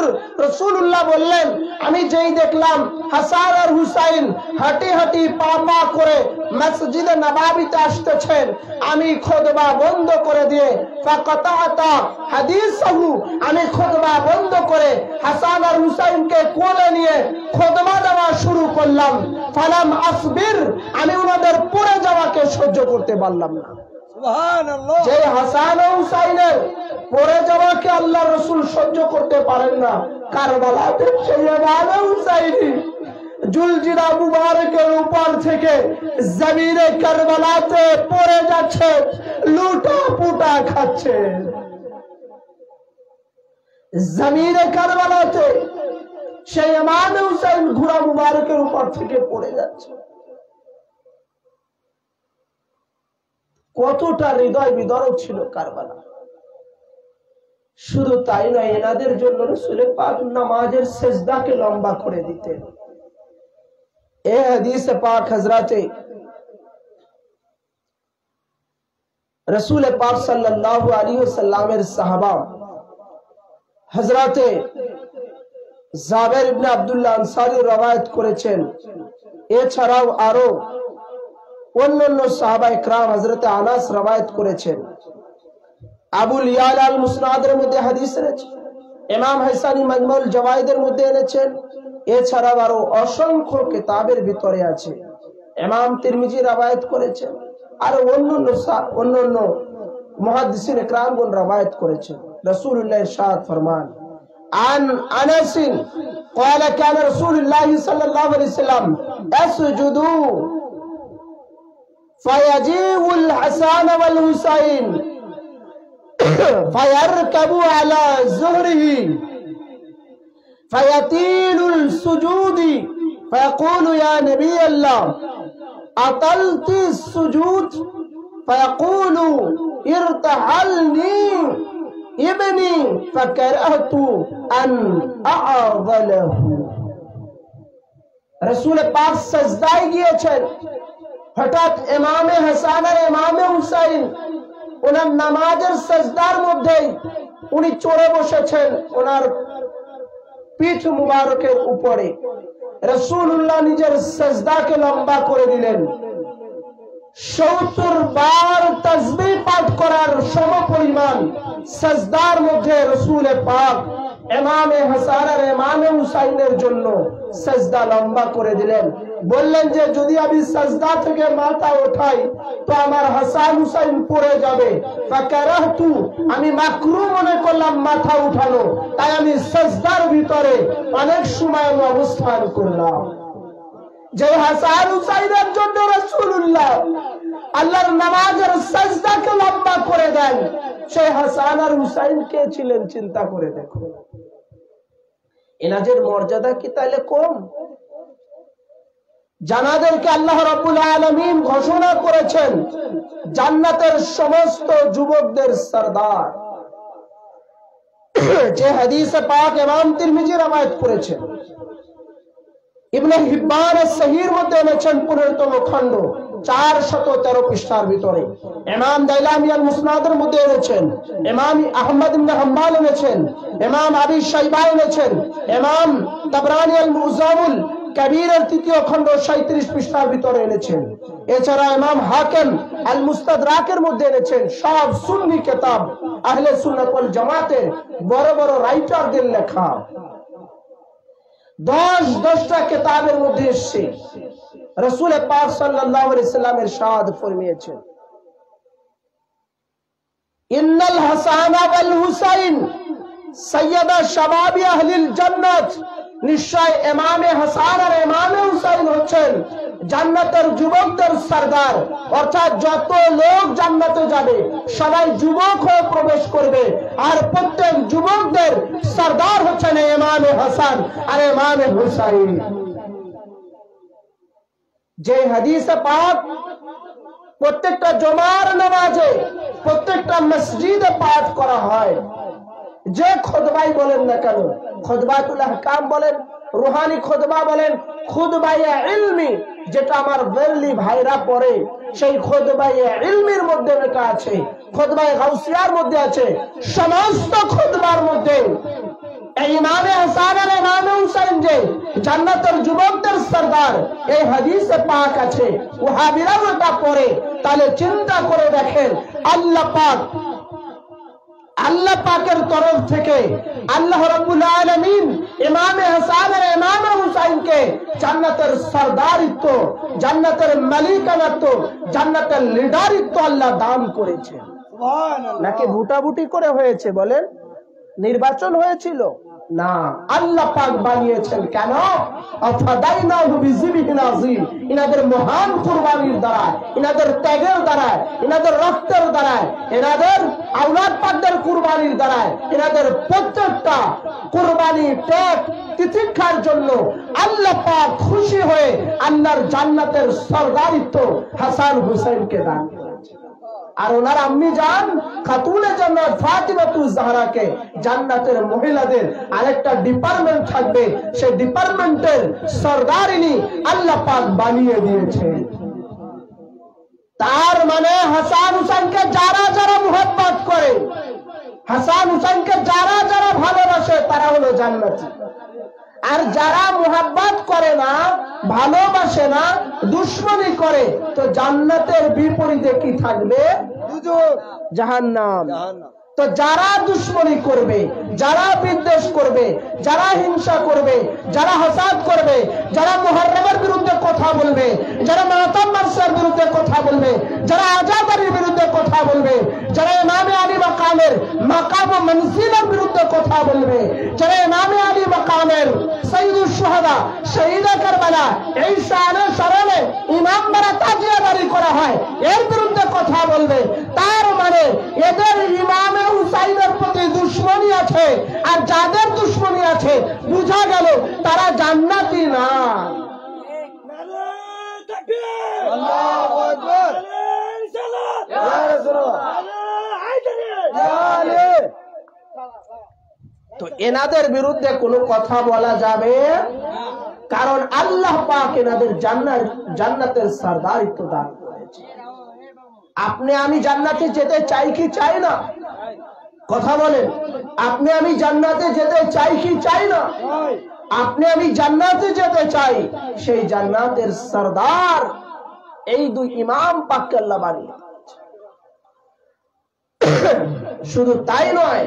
Speaker 1: রাসূলুল্লাহ বললেন, আমি যেই দেখলাম হাসান আর হুসাইন হাঁটি হাঁটি পা পা করে মসজিদে নববীতে আসতেছেন, আমি খুতবা বন্ধ করে দিয়ে ফাকাতাতা হাদিসাহু, আমি খুতবা বন্ধ করে হাসান আর হুসাইনকে কোলে নিয়ে খুতবা দেওয়া শুরু করলাম। ফালাম আসবির, আমি ওনাদের পড়ে যাওয়াকে সহ্য করতে পারলাম না। সুবহানাল্লাহ। যে হাসান ও হুসাইনের পড়ে যাওয়াকে আল্লাহ রাসূল সহ্য করতে পারেন না, কারবালাতে সেই ইমাম হুসাইনি জুলজিরা মুবারকের উপর থেকে জমিনে কারবালাতে পড়ে যাচ্ছে, লুটা পুটা খাচ্ছে। জমিনে কারবালাতে সেই ইমাম হুসাইন ঘোড়া মুবারকের উপর থেকে পড়ে যাচ্ছে। কতটা হৃদয় বিদারক ছিল কারবালা। শুধু তাই নয়, এনাদের জন্য রাসূল পাক নামাজের সিজদাকে লম্বা করে দিতেন। এই হাদিসে পাক হযরতে রাসূল পাক সাল্লাল্লাহু আলাইহি ওয়াসাল্লামের সাহাবা হযরতে জাবের ইবনে আব্দুল্লাহ আনসারী রওয়ায়াত করেছেন। এছাড়াও আরো অন্যান্য সাহাবা ইকরাম হযরতে আনাস রওয়ায়াত করেছেন। আবুল ইয়ালা আল মুসনাদের মধ্যে হাদিস এনেছেন, ইমাম হাসানি মাজমুল জাওয়াইদের মধ্যে এনেছেন। এছাড়াও আরো অসংখ্য কিতাবের ভিতরে আছে। ইমাম তিরমিজি রওয়ায়াত করেছেন, আর অন্যান্য মুহাদ্দিসিন ইকরামগণ রওয়ায়াত করেছেন। রাসূলুল্লাহ ইরশাদ ফরমান, عن أنس قال كان رسول الله صلى الله عليه وسلم يسجد فيجيء الحسن والحسين فيركب على ظهره فيطيل السجود فيقول يا نبي الله أطلت السجود فيقول ارتحلني ابني فكرهت أن أعضله। रसूल पाक सजदाয় গিয়েছেন, হঠাৎ ইমামে হাসান আর ইমামে হুসাইন ওনার নামাজের সাজদার মধ্যেই উনি চড়ে বসেছেন ওনার পিঠ মুবারকের উপরে। রাসূলুল্লাহ নিজের সাজদাকে লম্বা করে দিলেন। 70 বার তাসবিহ পাঠ করার সমপরিমাণ সাজদার মধ্যে রাসূল পাক ইমামে হাসান আর ইমামে হুসাইনের জন্য সাজদা লম্বা করে দিলেন। বললেন যে যদি আমি সাজদা থেকে মাথা উঠাই তো আমার হাসান হুসাইন পড়ে যাবে। ফাকারাহতু, আমি মাকরুহ মনে করলাম মাথা উঠানো, তাই আমি সাজদার ভিতরে অনেক সময় অবস্থান করলাম। যে হাসান হুসাইনের জন্য রাসূলুল্লাহ আল্লাহর নামাজের সাজদাকে লম্বা করে দেন, সেই হাসান আর হুসাইন কে ছিলেন চিন্তা করে দেখো। এনাদের মর্যাদা কি তাহলে কম? জানাদেরকে আল্লাহ রাব্বুল আলামিন ঘোষণা করেছেন জান্নাতের সমস্ত যুবকদের সরদার। যে হাদিসে পাক ইমাম তিরমিজি রওয়ায়াত করেছেন, ইবনে হিব্বান সহিহর মধ্যে এনেছেন 15তম খণ্ড 413 পৃষ্ঠার ভিতরে। ইমাম দাইলামি আল মুসনাদের মধ্যে এনেছেন, ইমাম আহমদ ইবনে হাম্বল এনেছেন, ইমাম আবি শাইবা এনেছেন, ইমাম তাবরানি আল মুজামুল কবিরের 3য় খণ্ড 37 পৃষ্ঠার ভিতরে এনেছেন। এছাড়া ইমাম হাকিম আল মুস্তাদরাকের মধ্যে এনেছেন। সব সুন্নি কিতাব, আহলে সুন্নাত ওয়াল জামাতের বড় বড় রাইটারদের লেখা। 10টা কিতাবের মধ্যে এসেছে। রাসূল পাক সাল্লাল্লাহু আলাইহি সাল্লাম ইরশাদ ফরমিয়েছেন, ইন্নাল হাসান ওয়াল হুসাইন সাইয়্যিদা শাবাবি আহলিল জান্নাত, নিশ্চয় ইমামে হাসান আর ইমামে হুসাইন হচ্ছেন জান্নাতের যুবকদের সরদার। অর্থাৎ যত লোক জান্নাতে যাবে সবাই যুবক হয়ে প্রবেশ করবে, আর প্রত্যেক যুবকদের সরদার হচ্ছেন ইমামে হাসান আর ইমামে হুসাইন। যে হাদিসে পাক প্রত্যেকটা জুমার নামাজে প্রত্যেকটা মসজিদে পাঠ করা হয়, যে খুতবাই বলেন না কেন, খুতবাতুল আহকাম বলেন, রুহানি খুতবা বলেন, খুতবায়ে ইলমি যেটা আমার বেরলি ভাইরা পড়ে, সেই খুতবায়ে ইলমির মধ্যে এটা আছে, খুতবায়ে গাউসিয়ার মধ্যে আছে। সমস্ত খুতবার মধ্যে ইমামে হাসান আর ইমামে হুসাইন যে জান্নাতের যুবকদের সরদার, এই হাদিসে পাক আছে। ওয়াহাবিরা এটা পড়ে, তাহলে চিন্তা করে দেখেন আল্লাহ পাকের তরফ থেকে আল্লাহ রাব্বুল আলামিন ইমামে হাসান আর ইমামে হুসাইনকে জান্নাতের সরদারিত্ব, জান্নাতের মালিকানাত্ব, জান্নাতের লিডারিত্ব আল্লাহ দান করেছেন। সুবহানাল্লাহ। নাকি ভুটাভুটি করে হয়েছে বলেন? নির্বাচন হয়েছিল না, আল্লাহ পাক বানিয়েছেন। কেন? আফাদাইনাহু বিযিবিহিন আযীম, ইনাদের মহান কুরবানির দ্বারা, ইনাদের ত্যাগের দ্বারা, ইনাদের রক্তের দ্বারা, ইনাদের আওলাদ পাকদের কুরবানির দ্বারা, ইনাদের প্রত্যেকটা কুরবানি ত্যাগ তিতিক্ষার জন্য আল্লাহ পাক খুশি হয়ে আল্লাহর জান্নাতের সরদারিত্ব হাসান হুসাইনকে দান করেছেন। আর ওনার আম্মি জান খাতুনে জান্নাত ফাতিমাতুজ জাহরাকে জান্নাতের মহিলাদের আরেকটা ডিপার্টমেন্ট থাকবে, সেই ডিপার্টমেন্টের সরদারিনী আল্লাহ পাক বানিয়ে দিয়েছে। তার মানে হাসান হুসাইনকে যারা যারা মুহাব্বত করে, হাসান হুসাইনকে যারা যারা ভালোবাসে তারা হলো জান্নাতি। আর যারা মুহাব্বত করে না, ভালোবাসে না, দুশমনি করে, তো জান্নাতের বিপরীতে কি থাকবে? জাহান্নাম। তো যারা দুশ্মনী করবে, যারা বিদ্বেষ করবে, যারা হিংসা করবে, যারা হাসাদ করবে, যারা মুহররমের বিরুদ্ধে কথা বলবে, যারা মাতাম মারসার বিরুদ্ধে কথা বলবে, যারা আজাদারির বিরুদ্ধে কথা বলবে, যারা ইমামে আলী মাকামের মাকাম ও মনজিলের বিরুদ্ধে কথা বলবে, যারা ইমামে আলী মাকামের সৈয়দুশ শুহাদা শহীদে কারবালা এই শানে শরণে ইমাম দ্বারা তাজিয়াদারি করা হয় এর বিরুদ্ধে কথা বলবে, তার মানে এদের ইমামে হুসাইনের প্রতি দুশ্মনী আছে। আর যাদের দুশ্মনী আছে বুঝা গেল তারা জান্নাতি না।
Speaker 2: আল্লাহু আকবার।
Speaker 1: তো এনাদের বিরুদ্ধে কোনো কথা বলা যাবে, কারণ আল্লাহ পাক এনাদের জান্নাতের সরদারিত্ব দান করেছে। আপনি আমি জান্নাতে যেতে চাই কি চাই না? কথা বলেন, আপনি আমি জান্নাতে যেতে চাই কি চাই না? আপনি আমি জান্নাতে যেতে চাই। সেই জান্নাতের সরদার এই দুই ইমাম পাককে আল্লাহ বানিয়ে। শুধু তাই নয়,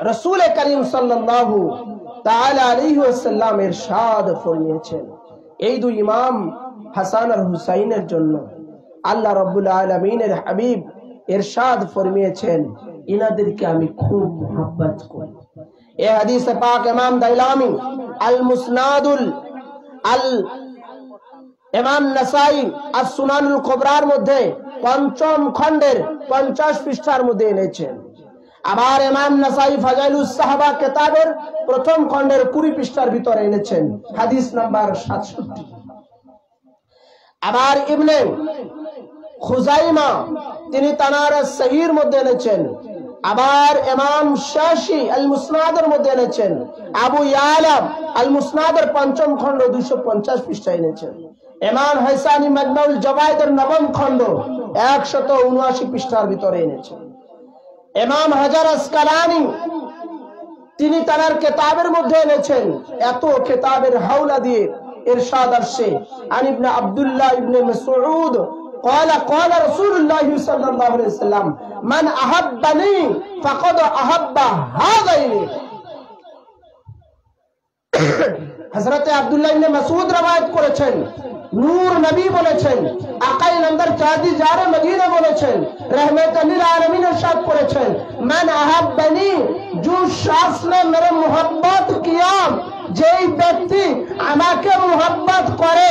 Speaker 1: রাসূল করিম সাল্লাল্লাহু তাআলা আলাইহি ওয়াসাল্লাম ইরশাদ ফরমিয়েছেন এই দুই ইমাম হাসান আর হুসাইনের জন্য আল্লাহ রাব্বুল আলামিনের হাবিব ইরশাদ ফরমিয়েছেন, ইনাদেরকে আমি খুব মোহাব্বত করি। এই হাদিসে পাক ইমাম দাইলামি আল মুসনাদুল আল ইমাম নাসাই আর সুনানুল কুবরার মধ্যে পঞ্চম খণ্ডের 50 পৃষ্ঠার মধ্যে এনেছেন। আবার ইমাম নাসাই ফাজাইলুস সাহাবা কিতাবের প্রথম খণ্ডের 20 পৃষ্ঠার ভিতরে এনেছেন, হাদিস নাম্বার 67। আবার ইবনে খুজাইমা তিনি তানার সহিহর মধ্যে এনেছেন। আবার ইমাম শাশি আল মুসনাদের মধ্যে এনেছেন। আবু ইয়ালা আল মুসনাদের পঞ্চম খণ্ড 250 পৃষ্ঠায় এনেছেন। ইমাম হাসানি মাজমাউল জাওয়াইদের নবম খণ্ড 179 পৃষ্ঠার ভিতরে এনেছেন। ইমাম হাজার আসকালানি তিনি তার কিতাবের মধ্যে এনেছেন। এত কিতাবের হাওলা দিয়ে ইরশাদ আসছে, আন ইবনে আব্দুল্লাহ ইবনে মাসউদ قال قال رسول الله صلى الله عليه وسلم من احبني فقد احب هذين। হযরত আব্দুল্লাহ ইবনে মাসউদ রওয়ায়াত করেছেন, নূর নবী বলেছেন, আকাই নন্দর কাদি জারে মদিনা বলেছেন, रहमतुल लिल आलमीन इरशाद করেছেন, মান আহাব্বানি जो शख्स ने मेरे मोहब्बत किया, যেই ব্যক্তি আমাকে মোহাব্বত করে,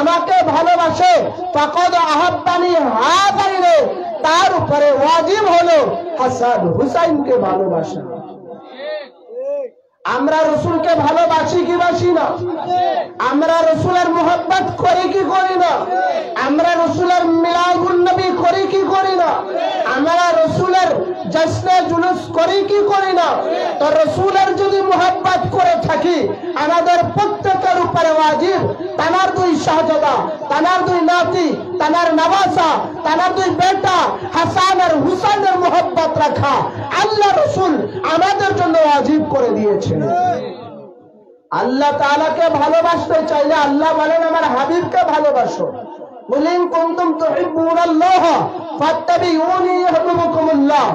Speaker 1: আমাকে ভালোবাসে, ফাকাদ আহাব্বানি হাযাইনে, তার উপরে ওয়াজিব হলো হাসান হুসাইনকে ভালোবাসা। আমরা রাসূলকে ভালোবাসি কি বাসি না? আমরা রাসূলের মোহাব্বত করি কি করি না? আমরা রাসূলের মিলাদুন নবী করি কি করি না? আমরা রাসূলের জশ্নে জুলুস করি কি করি না? তো রাসূলের যদি মোহাব্বত করে থাকি, আমাদের প্রত্যেকের উপরে ওয়াজিব তানার দুই শাহজাদা, তানার দুই নাতি, তানার নওয়াসা, তানার দুই বেটা হাসান আর হুসাইনের মোহাব্বত রাখা আল্লাহ রাসূল আমাদের জন্য ওয়াজিব করে দিয়েছেন। আল্লাহ তাআলাকে ভালোবাসতে চাইলে আল্লাহ বলেন আমার হাবিবকে ভালোবাসো। বলেন কুনতুম তুহিব্বুনাল্লাহ ফাত্তাবিউনি ইউহিব্বুকুমুল্লাহ।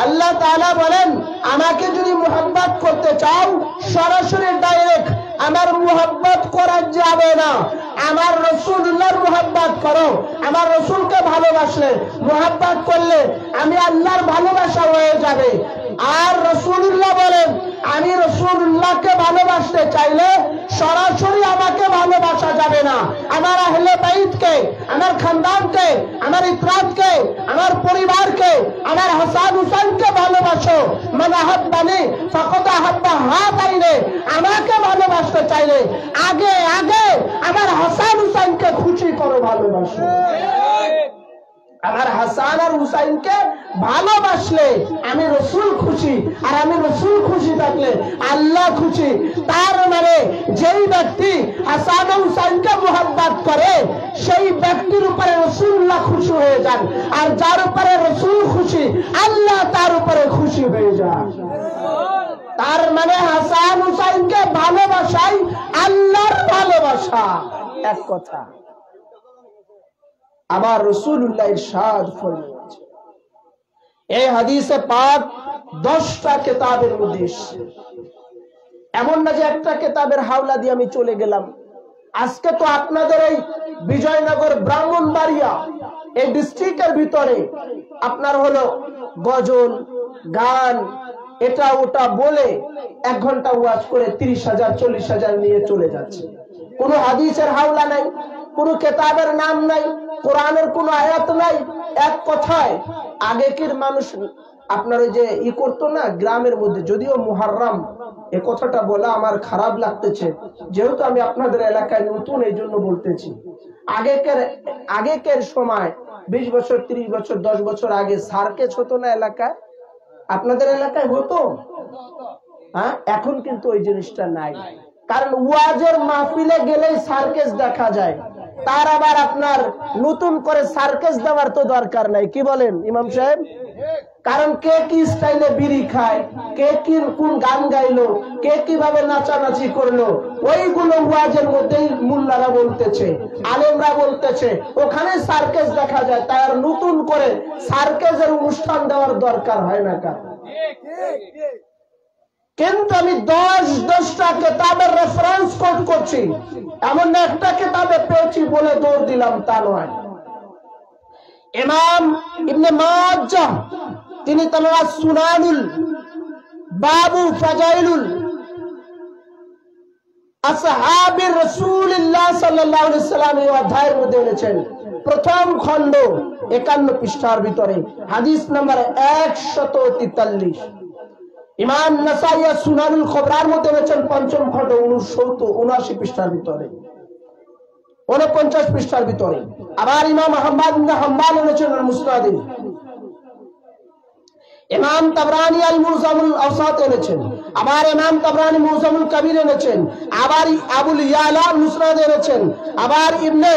Speaker 1: আল্লাহ তাআলা বলেন আমাকে যদি মোহাব্বত করতে চাও সরাসরি ডাইরেক্ট আমার মোহাব্বত করা যাবে না, আমার রাসূলুল্লাহর মোহাব্বত করো। আমার রাসূলকে ভালোবাসলে মোহাব্বত করলে আমি আল্লাহর ভালোবাসা হয়ে যাবে। আর রাসূলুল্লাহ বলেন আমি রাসূলুল্লাহকে ভালোবাসতে চাইলে সরাসরি আমাকে ভালোবাসা যাবে না, আমার আহলে বাইতকে, আমার খানদানকে, আমার ইতরাতকে, আমার পরিবারকে, আমার হাসান হুসাইনকে ভালোবাসো। মান আহাব্বানি ফাকাদ আহাব্বা হাযাইনে, আমাকে ভালোবাসতে চাইলে আগে আগে আমার হাসান হুসাইনকে খুশি করো, ভালোবাসো। আমার হাসান আর হুসাইনকে ভালোবাসলে আমি রাসূল খুশি, আর আমি রাসূল খুশি থাকলে আল্লাহ খুশি। তার মানে যেই ব্যক্তি হাসান ও হুসাইনকে মোহাব্বত করে সেই ব্যক্তির উপরে রাসূলুল্লাহ খুশি হয়ে যান, আর যার উপরে রাসূল খুশি আল্লাহ তার উপরে খুশি হয়ে যান। তার মানে হাসান হুসাইনকে ভালোবাসাই আল্লাহর ভালোবাসা। এক কথা। আবার রাসূলুল্লাহ ইরশাদ ফরমিয়েছেন, এই হাদিসে পাক 10টা কিতাবের মধ্যে এমন না যে একটা কিতাবের হাওলা দিয়ে আমি চলে গেলাম। আজকে তো আপনাদের এই বিজয়নগর ব্রাহ্মণবাড়িয়া এই ডিস্ট্রিক্টের ভিতরে আপনার হলো গজল গান এটা ওটা বলে 1 ঘন্টা ওয়াজ করে 30,000 40,000 নিয়ে চলে যাচ্ছে। কোনো হাদিসের হাওলা নাই, কোনো কিতাবের নাম নাই, কোরআনের কোনো আয়াত নাই। এক কথায় আগেকার মানুষ আপনার ওই যে করতো না গ্রামের মধ্যে, যদিও মুহররম এই কথাটা বলা আমার খারাপ লাগতেছে, যেহেতু আমি আপনাদের এলাকায় নতুন এই জন্য বলতেছি। আগেকার সময় 20 বছর 30 বছর 10 বছর আগে সার্কেস হতো না এলাকায়, আপনাদের এলাকায় হতো? হ্যাঁ, এখন কিন্তু ওই জিনিসটা নাই। কারণ ওয়াজের মাহফিলে গেলেই সার্কেস দেখা যায়, তার আবার আপনার নতুন করে সার্কেস দেওয়ার তো দরকার নাই। কি বলেন ইমাম সাহেব? কারণ কে কি স্টাইলে বিড়ি খায়, কে কি কোন গান গাইলো, কে কিভাবে নাচানাচি করলো, ওইগুলো ওয়াজের মধ্যেই মুল্লারা বলতেছে, আলেমরা বলতেছে, ওখানে সার্কেস দেখা যায়। তাই আর নতুন করে সার্কেসের অনুষ্ঠান দেওয়ার দরকার হয় না। কারণ কিন্তু আমি 10টা কিতাবের রেফারেন্স কোট করছি, এমন না একটা কিতাবে পেয়েছি বলে দৌড় দিলাম, তা নয়। ইমাম ইবনে মাজাহ তিনি তার সুনানুল বাবু ফাজাইলুল আসহাবির রাসূলুল্লাহ সাল্লাল্লাহু আলাইহি ওয়াসাল্লাম এই অধ্যায়ের মধ্যে এনেছেন। প্রথম খণ্ড 51 পৃষ্ঠার ভিতরে হাদিস নাম্বার 143। ইমাম নাসাই সুনানুল কুবরার মধ্যে এনেছেন পঞ্চম খণ্ড 79 পৃষ্ঠার ভিতরে, 49 পৃষ্ঠার ভিতরে। আবার ইমাম আহমদ ইবনে হাম্বল এনেছেন মুসনাদে। ইমাম তাবরানী আল মুজামুল আওসাত এনেছেন। আবার ইমাম তাবরানী মুজামুল কবির এনেছেন। আবার আবুল ইয়ালা মুসনাদ এনেছেন। আবার ইবনে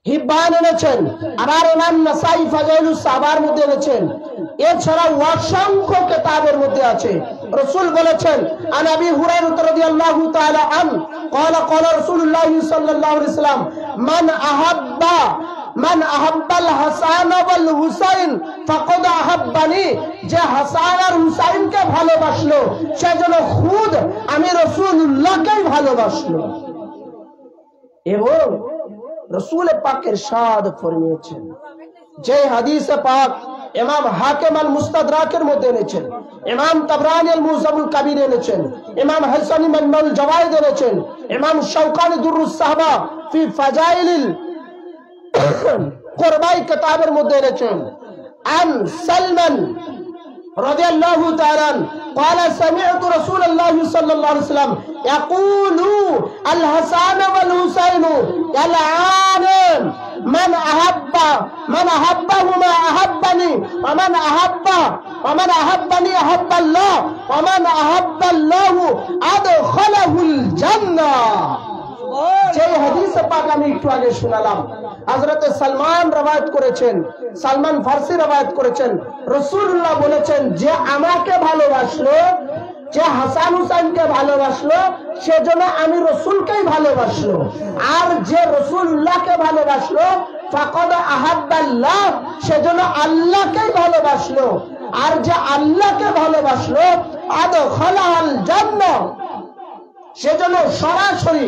Speaker 1: হিব্বান এনেছেন। আবার ইমাম নাসাই ফাজাইলুস সাহাবার মধ্যে এনেছেন। এছাড়া অসংখ্য কিতাবের মধ্যে আছে। রাসূল বলেছেন, আন আবি হুরায়রা রাদিয়াল্লাহু তাআলা আন قال قال رسول الله صلى الله عليه وسلم من احب الحسن والحسين فقد احبني। যে হাসান আর হুসাইনকে ভালোবাসলো সেজন্য খুদ আমি রাসূলুল্লাহকে ভালোবাসলো। এবং রাসূল পাক ইরশাদ ফরমিয়েছেন, যে হাদিসে পাক ইমাম হাকিম আল মুস্তাদরাকের মধ্যে এনেছেন, ইমাম তাবরানী আল মুজামুল কবির এনেছেন, ইমাম হাসানি মাজমাউল জাওয়াইদ এনেছেন, ইমাম শাওকানি দুরুস সাহাবা ফি ফাজাইলিল কুরবাই কিতাবের মধ্যে এনেছেন। আন সালমান রাদিয়াল্লাহু তাআলা قال سمعت رسول الله صلى الله عليه وسلم يقول الحسن والحسين يلعان من أحبهما أحبني ومن أحبني أحب الله ومن أحب الله أدخله الجنة। যে হাদিস পাক আমি একটু আগে শোনালাম, হযরত সালমান রওয়ায়াত করেছেন, সালমান ফারসি রওয়ায়াত করেছেন, রাসূলুল্লাহ বলেছেন, যে আমাকে ভালোবাসলো, যে হাসান হুসাইনকে ভালোবাসলো সেজন্য আমি রাসূলকেই ভালোবাসলো। আর যে রাসূলুল্লাহকে ভালোবাসলো ফাকাদ আহাব্বাল্লাহ, সেজন্য আল্লাহকেই ভালোবাসলো। আর যে আল্লাহকে ভালোবাসলো আদখালাল জান্নাহ, সেজন্য সরাসরি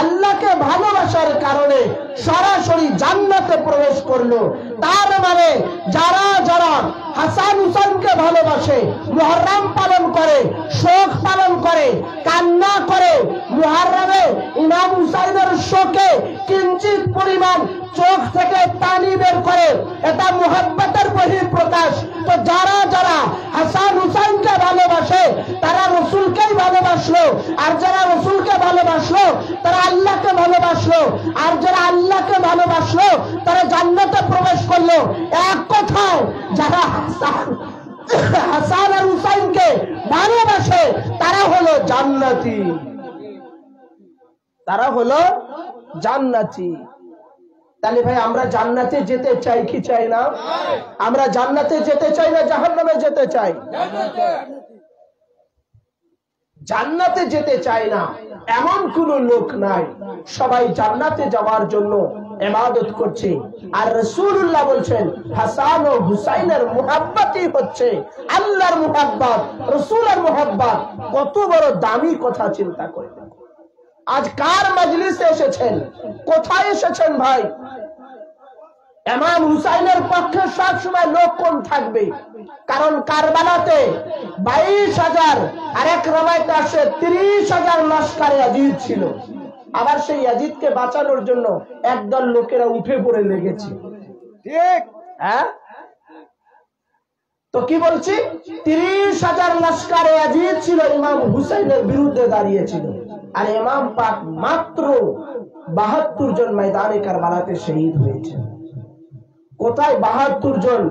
Speaker 1: আল্লাহকে ভালোবাসার কারণে সরাসরি জান্নাতে প্রবেশ করলো। তার মানে যারা যারা হাসান হুসাইনকে ভালোবাসে, মুহররম পালন করে, শোক পালন করে, কান্না করে, মুহররমে ইমাম হুসাইনের শোকে কিঞ্চিত পরিমাণ চোখ থেকে পানি বের করে, এটা মুহাব্বতের বহিঃপ্রকাশ। তো যারা যারা হাসান হুসাইনকে ভালোবাসে তারা রাসূলকেই ভালোবাসলো, আর যারা রাসূলকে ভালোবাসলো তারা আল্লাহকে ভালোবাসলো, আর যারা আল্লাহকে ভালোবাসলো তারা জান্নাতে প্রবেশ করলো। এক কথায় যারা হাসান আর হুসাইনকে ভালোবাসে তারা হলো জান্নাতি, তারা হলো জান্নাতি। তাহলে ভাই আমরা জান্নাতে যেতে চাই কি চাই না? আমরা জান্নাতে যেতে চাই না জাহান্নামে যেতে চাই? জান্নাতে যেতে চাই না এমন কোন লোক নাই। সবাই জান্নাতে যাওয়ার জন্য ইবাদত করছে। আর রাসূলুল্লাহ বলছেন হাসান ও হুসাইনের মুহাব্বতই হচ্ছে আল্লাহর মুহাব্বত, রাসূলের মুহাব্বত। কত বড় দামি কথা চিন্তা করে। আজ কার মজলিসে এসেছেন, কোথায় এসেছেন ভাই? ইমাম হুসাইনের পক্ষে সব সময় লোক কম থাকবে, কারণ কারবালাতে 22,000 আর এক রওয়ায়াতে আসে 30,000 লস্করে ইয়াজিদ ছিল। আবার সেই ইয়াজিদকে বাঁচানোর জন্য একদল লোকেরা উঠে পড়ে লেগেছে। ঠিক হ্যাঁ, তো কি বলছি, 30,000 লস্করে ইয়াজিদ ছিল, ইমাম হুসাইনের বিরুদ্ধে দাঁড়িয়েছিল। আর ইমাম পাক মাত্র 72 জন ময়দানে কারবালাতে শহীদ হয়েছে। কোথায় 72 জন,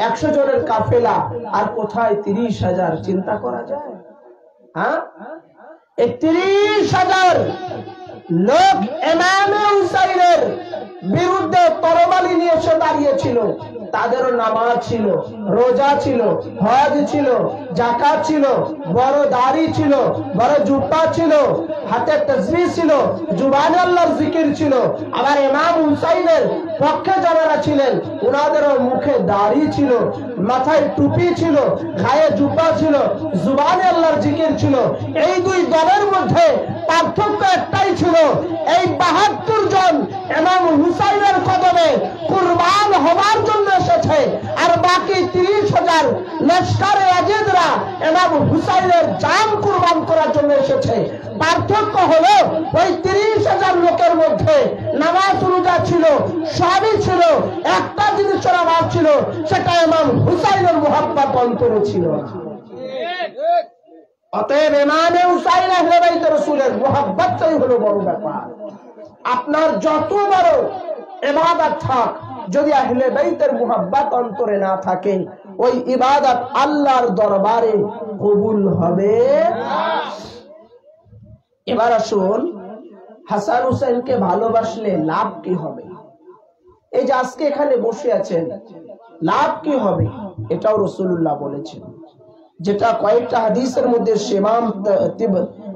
Speaker 1: 100 জনের কাফেলা, আর কোথায় 30,000? চিন্তা করা যায়? হ্যাঁ, এই 30,000 লোক ইমামে হুসাইনের বিরুদ্ধে তরবারি নিয়ে এসে দাঁড়িয়েছিল। তাদেরও নামাজ ছিল, রোজা ছিল, হজ ছিল, যাকাত ছিল, বড় দাড়ি ছিল, বড় জুব্বা ছিল, হাতে তাসবিহ ছিল, জুবানে আল্লাহর জিকির ছিল। আবার ইমাম হুসাইনের পক্ষে যারা ছিলেন ওনাদেরও মুখে দাড়ি ছিল, মাথায় টুপি ছিল, গায়ে জুব্বা ছিল, জুবানে আল্লাহর জিকির ছিল। এই দুই দলের মধ্যে পার্থক্য একটাই ছিল, এই 72 জন ইমাম হুসাইনের কদমে কুরবান হওয়ার জন্য এসেছে, আর বাকি 30,000 লস্করে ইয়াজিদরা ইমাম হুসাইনের জান কুরবান করার জন্য এসেছে। পার্থক্য হলো ওই 30,000 লোকের মধ্যে নামাজ রোজা ছিল, সবই ছিল, একটা জিনিস নামাজ ছিল, সেটা ইমাম হুসাইনের মুহাব্বত অন্তরে ছিল। অতএব ইমামে হুসাইন আহলে বাইত রাসূলের মুহাব্বতই হলো বড় ব্যাপার। আপনার যত বড় ইবাদত থাক, যদি আহলে বাইতের মুহাব্বত অন্তরে না থাকে, ওই ইবাদত আল্লাহর দরবারে কবুল হবে না। এবার আসুন, হাসান হুসাইনকে ভালোবাসলে লাভ কি হবে? এই যে আজকে এখানে বসে আছেন, লাভ কি হবে? এটাও রাসূলুল্লাহ বলেছেন, যেটা কয়েকটা হাদিসের মধ্যে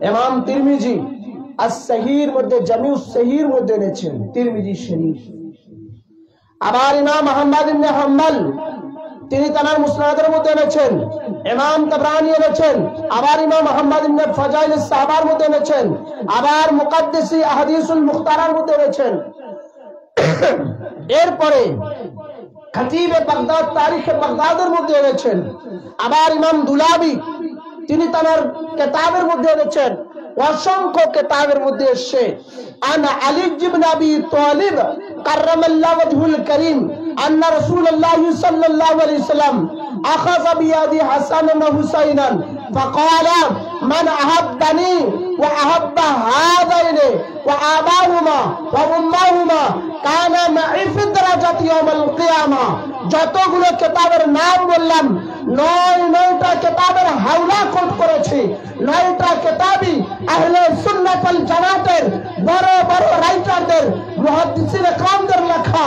Speaker 1: ইমাম তিরমিজি আস-সহির মধ্যে, জামিউস সহির মধ্যে এনেছেন, তিরমিজি শরীফ। আবার ইমাম আহমদ ইবনে হাম্বল তিনি তার মুসনাদের মধ্যে এনেছেন, ইমাম তাবরানী এনেছেন, আবার ইমাম মুহাম্মদ ইবনে ফাজাইল সাহাবার মধ্যে এনেছেন, আবার মুকাদ্দিসি আহাদিসুল মুখতারার মধ্যে এনেছেন। এরপরে খতিবে বাগদাদ তারিখে বাগদাদের মধ্যে এনেছেন। আবার ইমাম দুলাবি তিনি তার কিতাবের মধ্যে এনেছেন। অসংখ্য কিতাবের মধ্যে এসেছে আনা আলী ইবনে আবি তালিব কাররামাল্লাহু ওয়াজহুল কারীম আন্না রাসূলুল্লাহ সাল্লাল্লাহু আলাইহি ওয়াসাল্লাম আখাযা বিয়াদি হাসান ওয়া হুসাইনান ফাকালা মান আহাব্বানি ওয়া আহাব্বা হাযাইনি ওয়া আবাহুমা ওয়া উম্মাহুমা কানা মা'i ফি দারাজাতি ইয়াউমাল কিয়ামা। যতগুলো কিতাবের নাম বললাম, 9টা কিতাবের হাওলা কোট করেছি, 9টা কিতাবই আহলে সুন্নাত ওয়াল জামাতের বড় বড় রাইটারদের, মুহাদ্দিসিনে کرامদের লেখা।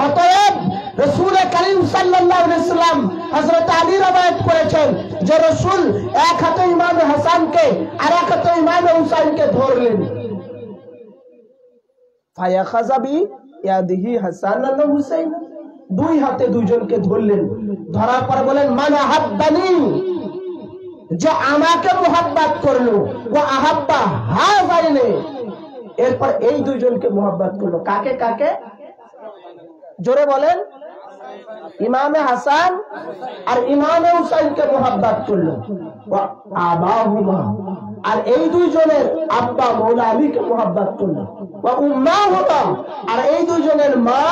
Speaker 1: অতএব রাসূল করিম সাল্লাল্লাহু আলাইহি ওয়াসাল্লাম হযরত আলী রওয়ায়াত করেছেন যে রাসূল এক হাতে ইমাম হাসানকে আর এক হাতে ইমাম হুসাইনকে ধরলেন, ফায়াখাযা বি ইয়াদিহি হাসান ওয়া হুসাইন, দুই হাতে দুইজনকে ধরলেন। ধরার পর বলেন মান আহাব্বানি, যে আমাকে মুহাব্বত করলো, ওয়া আহাব্বা হাযাইনি, এরপর এই দুইজনকে মুহাব্বত করলো। কাকে কাকে? জোরে বলেন। ইমামে হাসান আর ইমামে হুসাইনকে মুহাব্বত করলো। ওয়া আবাহুমা, আর এই দুইজনের আব্বা মৌলা আলীকে মুহাব্বত করলো। ওয়া উম্মাহুমা, আর এই দুইজনের মা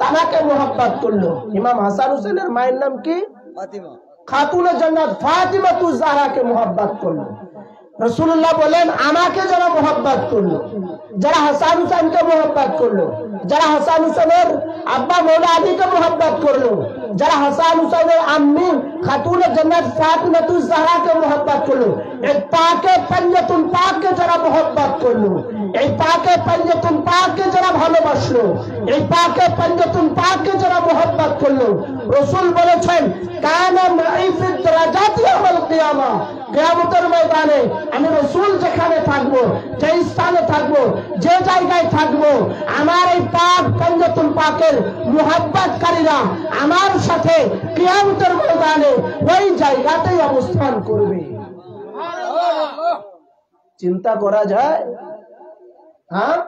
Speaker 1: তানাকে মুহাব্বত করলো। ইমাম হাসান হুসাইনের মায়ের নাম কি? ফাতিমা, খাতুনে জান্নাত ফাতিমাতুজ জাহরাকে মুহাব্বত করলো। রাসূলুল্লাহ বলেন আমাকে যারা মুহাব্বত করলো, যারা হাসান হুসাইনকে মুহাব্বত করলো, যারা হাসান হুসাইনের আব্বা মৌলা আলীকে মুহাব্বত করলো, যারা হাসান হুসাইনের আম্মি খাতুনে জান্নাত ফাতিমাতুজ জাহরাকে মুহাব্বত করলো, এই পাকে পঞ্জতুল পাককে যারা মুহাব্বত করলো, এই পাকে পঞ্জতুল পাককে যারা ভালোবাসলো, এই পাকে পঞ্জতুল পাককে যারা মুহাব্বত করলো, রাসূল বলেছেন কানা মা'i ফি দারাজাতি ইয়াউমাল কিয়ামা, কিয়ামতের ময়দানে আমি রাসূল যেখানে থাকবো, যে স্থানে থাকবো, যে জায়গায় থাকবো, আমার এই পাক পঞ্জতুল পাকের মুহাব্বতকারীরা আমার সাথে কিয়ামতের ময়দানে ওই জায়গাতেই অবস্থান করবে। চিন্তা করা যায়? হ্যাঁ,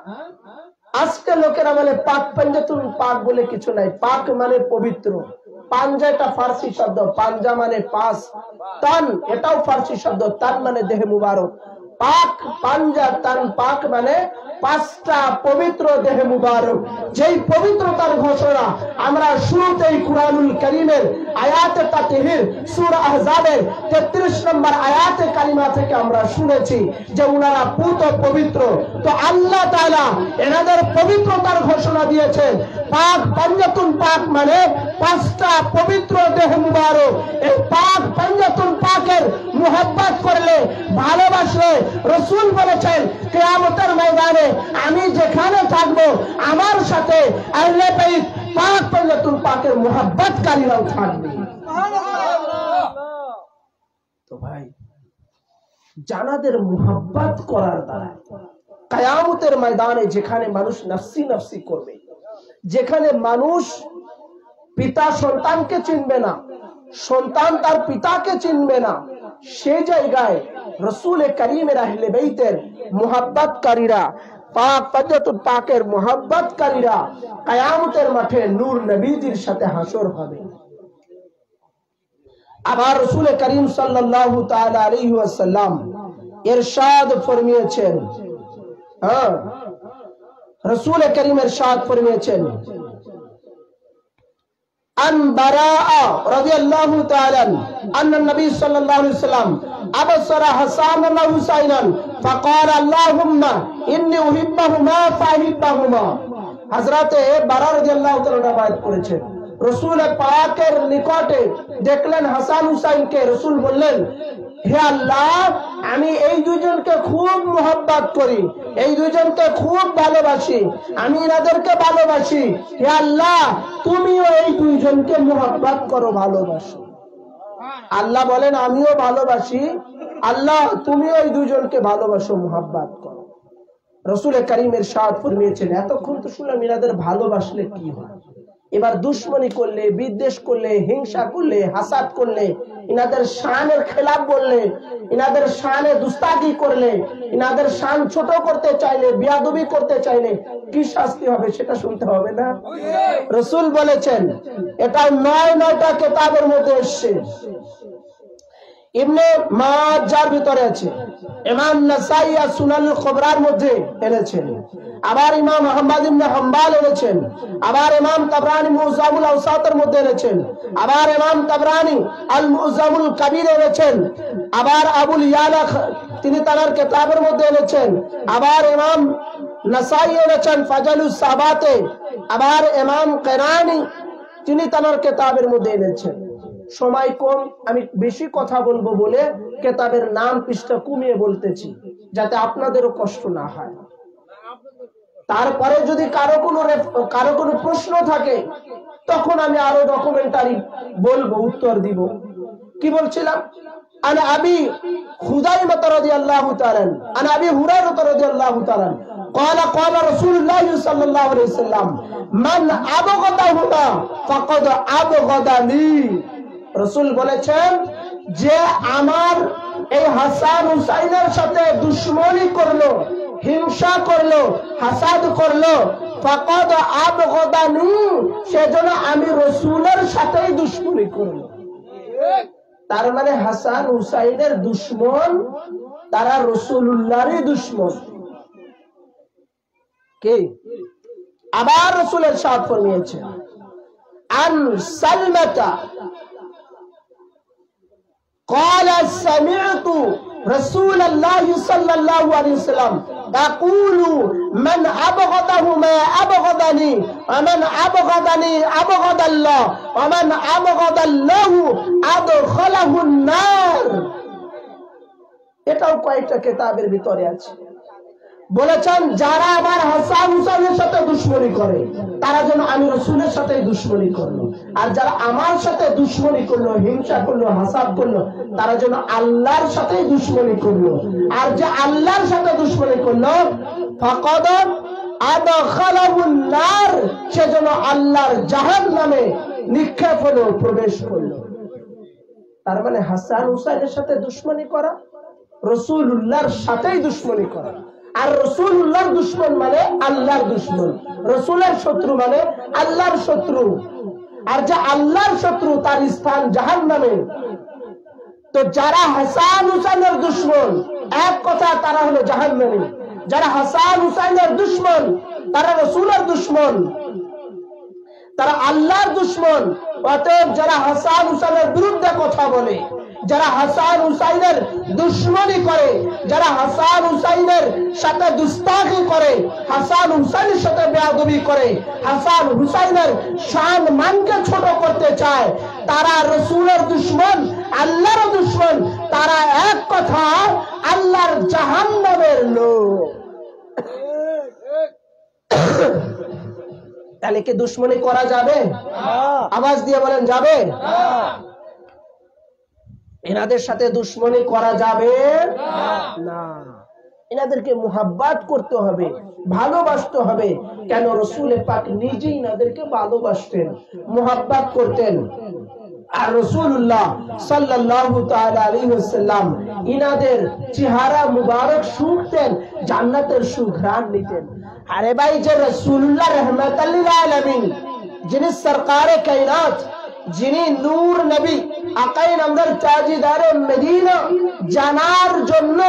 Speaker 1: আজকে লোকেরা বলে পাক পঞ্জতুল পাক বলে কিছু নাই। পাক মানে পবিত্র। পাঞ্জা এটা ফার্সি শব্দ, পাঞ্জা মানে পাঁচ, তান এটাও ফার্সি শব্দ, তান মানে দেহে মুবারক। পাক পাঞ্জা তান পাক মানে পাঁচটা পবিত্র দেহে মুবারক। যেই পবিত্রতার ঘোষণা আমরা শুরুতেই কুরআনুল কারীমের আয়াতে তাতহির সূরা আহজাবের 33 নম্বর আয়াতে কালিমা থেকে আমরা শুনেছি যে উনারা পুত পবিত্র। তো আল্লাহ তাআলা এনাদের পবিত্রতার ঘোষণা দিয়েছেন। পাক পঞ্জতুল পাক মানে পাঁচটা পবিত্র দেহে মুবারক। এই পাক পঞ্জতুল পাকের মুহাব্বত করলে, ভালোবাসলে, রাসূল বলেছেন কিয়ামতের ময়দানে আমি যেখানে থাকবো আমার সাথে আহলে বাইত পাক পঞ্জতুল পাকের মুহাব্বতকারীরাও থাকবে। তো ভাই, জানাদের মুহাব্বত করার দ্বারা কিয়ামতের ময়দানে যেখানে মানুষ নফসি নফসি করবে, যেখানে মানুষ পিতা সন্তানকে চিনবে না, সন্তান তার পিতাকে চিনবে না, সেই জায়গায় রাসূল কারীমের আহলে বাইতের মুহাব্বতকারীরা, পাক পঞ্জতুল পাকের মুহাব্বতকারীরা কিয়ামতের মাঠে নূর নবীজির সাথে হাসর হবে। আবার রাসূল করিম সাল্লাল্লাহু তাআলা আলাইহি ওয়াসাল্লাম ইরশাদ ফরমিয়েছেন, হ্যাঁ, রাসূল করিম ইরশাদ ফরমিয়েছেন, عن براء رضي الله تعالى أن النبي صلى الله عليه وسلم أبصر حسانا وحسينا فقال اللهم إني أحبهما فأحبهما। হযরতে বারা রাদিয়াল্লাহু তাআলা রওয়ায়াত করেছেন, রাসূল পাকের নিকটে দেখলেন হাসান হুসাইনকে। রাসূল বললেন, হে আল্লাহ, আমি এই দুইজনকে খুব মুহাব্বত করি, এই দুইজনকে খুব ভালোবাসি, আমি এনাদেরকে ভালোবাসি। হে আল্লাহ, তুমিও এই দুইজনকে মুহাব্বত করো, ভালোবাসো। আল্লাহ বলেন, আমিও ভালোবাসি, আল্লাহ তুমিও এই দুইজনকে ভালোবাসো, মুহাব্বত করো। রাসূল কারীম ইরশাদ ফরমিয়েছেন, এতক্ষণ তো শুনলাম এনাদের ভালোবাসলে কি হয়, এবার দুশ্মনী করলে, বিদ্বেষ করলে, হিংসা করলে, হাসাদ করলে, ইনাদের শানের খেলাফ বললে, ইনাদের শানে দুস্তাকি করলে, ইনাদের শান ছোট করতে চাইলে, বিয়াদবি করতে চাইলে কি শাস্তি হবে সেটা শুনতে হবে না? রাসূল বলেছেন, এটা 9টা কিতাবের মধ্যে এসেছে। ইবনে মাজার ভিতরে আছে, ইমাম নাসাই সুনানুল কুবরার মধ্যে এনেছেন, আবার ইমাম আহমদ ইবনে হাম্বল এনেছেন, আবার ইমাম তাবরানী মুজামুল আওসাতের মধ্যে এনেছেন, আবার ইমাম তাবরানী আল মুজামুল কবির এনেছেন, আবার আবুল ইয়ালা তিনি তার কিতাবের মধ্যে এনেছেন, আবার ইমাম নাসাই এনেছেন ফাজালুস সাহাবাতে, আবার ইমাম কেরানি তিনি তার কিতাবের মধ্যে এনেছেন। সময় কম, আমি বেশি কথা বলবো বলে কিতাবের নাম পৃষ্ঠা কমিয়ে বলতেছি যাতে আপনাদেরও কষ্ট না হয়। তারপরে যদি কারো কোনো প্রশ্ন থাকে তখন আমি আরো ডকুমেন্টারি বলবো, উত্তর দিব। কি বলছিলাম? আন আবি হুযায়মা রাদিয়াল্লাহু তাআলা আন আবি হুরায়রা রাদিয়াল্লাহু তাআলা قال قال رسول الله صلى الله عليه وسلم من أبغضهما فقد أبغضني। রাসূল বলেছেন, যে আমার এই হাসান হুসাইনের সাথে দুশমনী করলো, হিংসা করলো, হাসাদ করলো, ফাকাদ আবগাদানি, সেজন্য আমি রাসূলের সাথেই দুশমনী করলো। তার মানে হাসান হুসাইনের দুশমন তারা রাসূলুল্লাহরই দুশমন। কে? আবার রাসূলের সাথ ফরমিয়েছে, আন সালমাতা قال سمعت رسول الله صلى الله عليه وسلم يقول من أبغضهما أبغضني ومن أبغضني أبغض الله ومن أبغض الله أدخله النار। এটাও কয়েকটা কিতাবের ভিতরে আছে। বলেছেন, যারা আমার হাসান হুসাইনের সাথে দুশমনী করে তারা যেন আমি রাসূলের সাথে দুশমনী করলো, আর যারা আমার সাথে দুশমনী করলো, হিংসা করলো, হাসাদ করলো, তারা যেন আল্লাহর সাথে দুশমনী করলো, আর যে আল্লাহর সাথে দুশ্মনী করলো ফাকাদ আদখালাহুন নার, সেজন্য আল্লাহর জাহান্নামে নিক্ষেপ হলো, প্রবেশ করলো। তার মানে হাসান হুসাইনের সাথে দুশ্মনী করা রাসূলুল্লাহর সাথেই দুশ্মনী করা। আর রাসূলুল্লাহর দুশ্মন মানে আল্লাহর দুশ্মন, রাসূলের শত্রু মানে আল্লাহর শত্রু। আর যে আল্লাহর শত্রু তার স্থান জাহান্নামে। তো যারা হাসান হুসাইনের দুশ্মন, এক কথা তারা হলো জাহান্নামী। যারা হাসান হুসাইনের দুশ্মন তারা রাসূলের দুশ্মন, তারা আল্লাহর দুশ্মন। অতএব যারা হাসান হুসাইনের বিরুদ্ধে কথা বলে, যারা হাসান হুসাইনের দুশ্মনী করে, যারা হাসান হুসাইনের সাথে দুস্তাখি করে, হাসান হুসাইনের সাথে বেয়াদবি করে, হাসান হুসাইনের শান মানকে ছোট করতে চায়, তারা রাসূলের দুশ্মন, আল্লাহর দুশ্মন। তারা এক কথা আল্লাহর জাহান্নামের লোক। তাহলে কি দুশ্মনী করা যাবে? আওয়াজ দিয়ে বলেন যাবে? এনাদের সাথে দুশ্মনী করা যাবে না। এনাদেরকে মুহাব্বত করতে হবে, ভালোবাসতে হবে। কেন? রাসূল পাক নিজেই এনাদেরকে ভালোবাসতেন, মুহাব্বত করতেন। আর রাসূলুল্লাহ সাল্লাল্লাহু তাআলা আলাইহি ওয়াসাল্লাম ইনাদের চেহারা মুবারক শুঁকতেন, জান্নাতের সুঘ্রাণ নিতেন। আরে ভাই, যে রাসূলুল্লাহ রাহমাতাল লিল আলামিন, যিনি সরকারে কায়নাত, যিনি নূর নবী আকাই নামদার তাজিদারে মদিনা জানার জন্য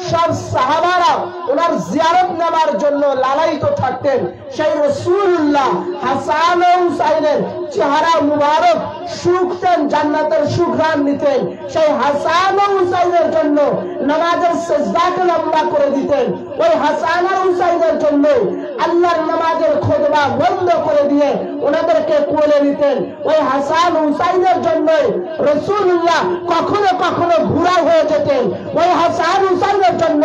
Speaker 1: সব সাহাবারা ওনার জিয়ারত নেওয়ার জন্য লালায়িত থাকতেন, সেই রাসূলুল্লাহ হাসান ও হুসাইনের চেহারা মুবারক শুঁকতেন, জান্নাতের সুঘ্রাণ নিতেন। সেই হাসান ও হুসাইনের জন্য নামাজের সিজদাকে লম্বা করে দিতেন। ওই হাসান আর হুসাইনের জন্য আল্লাহর নামাজের খুতবা বন্ধ করে দিয়ে ওনাদেরকে কোলে নিতেন। ওই হাসান হুসাইনের জন্য রাসূলুল্লাহ কখনো কখনো ঘোড়া হয়ে যেতেন। ওই হাসান হুসাইনের জন্য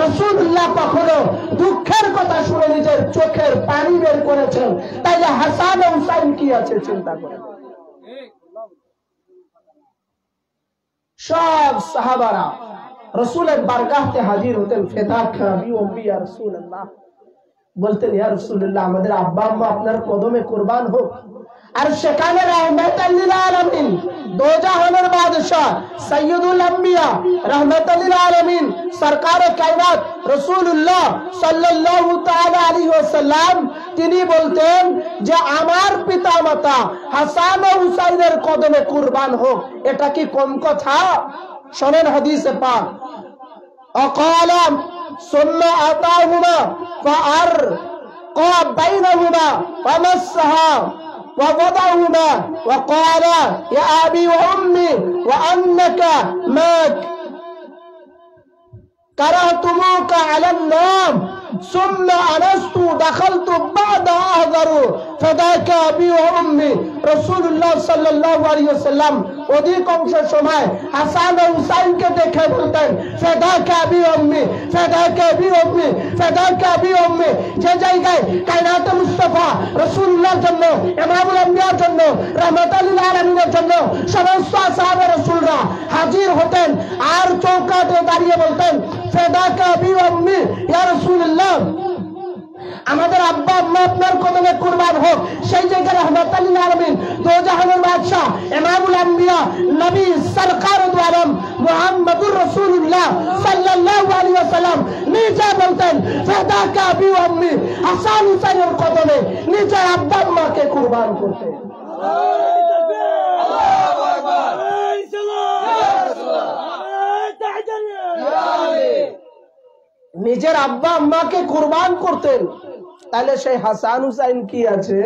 Speaker 1: রাসূলুল্লাহ কখনো দুঃখের কথা শুনে নিজের চোখের পানি বের করেছেন। তাইলে হাসান ও হুসাইন কি আছে চিন্তা করেন। সব সাহাবারা রাসূলের বারগাহতে হাজির হতেন। ফিদাকা বি উম্মি ইয়া রাসূলুল্লাহ, বলতেন ইয়া রাসূলুল্লাহ আমাদের আব্বা আম্মা আপনার কদমে কুরবান হোক। আর সেখানে রাহমাতাল লিল আলামিন, দোজাহানের বাদশা, সাইয়্যিদুল আম্বিয়া, রাহমাতাল লিল আলামিন, সরকারে কায়নাত রাসূলুল্লাহ সাল্লাল্লাহু তাআলা আলাইহি ওয়াসাল্লাম, তিনি বলতেন যে আমার পিতামাতা হাসান ও হুসাইনের কদমে কুরবান হোক। এটা কি কম কথা? শোনেন হাদিসে পাক, অকালা সুম্মা আতাহুমা ফাআরকা বাইনাহুমা ফামাসসাহা ووضعهما وقال يا أبي وأمي وأنك ما كرهتموك على النوم ثم أنست دخلت بعد أهذر فذاك أبي وأمي। রাসূলুল্লাহ সাল্লাল্লাহু আলাইহি ওয়াসাল্লাম অধিকাংশ সময় হাসান ও হুসাইনকে দেখে বলতেন ফাদাকা আবি উম্মি, ফাদাকা আবি উম্মি, ফাদাকা আবি উম্মি। যে জায়গায় কায়নাতে মুস্তাফা রাসূলুল্লাহর জন্য, ইমামুল আম্বিয়ার জন্য, রাহমাতাল লিল আলামিনের জন্য সমস্ত সাহাবা রাসূলরা হাজির হতেন আর চৌকাঠে দাঁড়িয়ে বলতেন ফাদাকা আবি উম্মি ইয়া রাসূলুল্লাহ, আমাদের আব্বা আম্মা আপনার কদমে কুরবান হোক। সেই জায়গায় রাহমাতাল লিল আলামিন, দোজাহানের বাদশা, ইমামুল আম্বিয়া, নবী সরকার দু আলম মুহাম্মদুর রাসূলুল্লাহ সাল্লাল্লাহু আলাইহি ওয়াসাল্লাম নিজে বলতেন ফাদাকা আবি ওয়া উম্মি, হাসান হুসাইনের কদমে নিজে আব্বা আম্মাকে কুরবান করতেন। আল্লাহু আকবার, নিজের আব্বা আম্মাকে কুরবান করতেন। তাহলে সেই হাসান হুসাইন কি আছে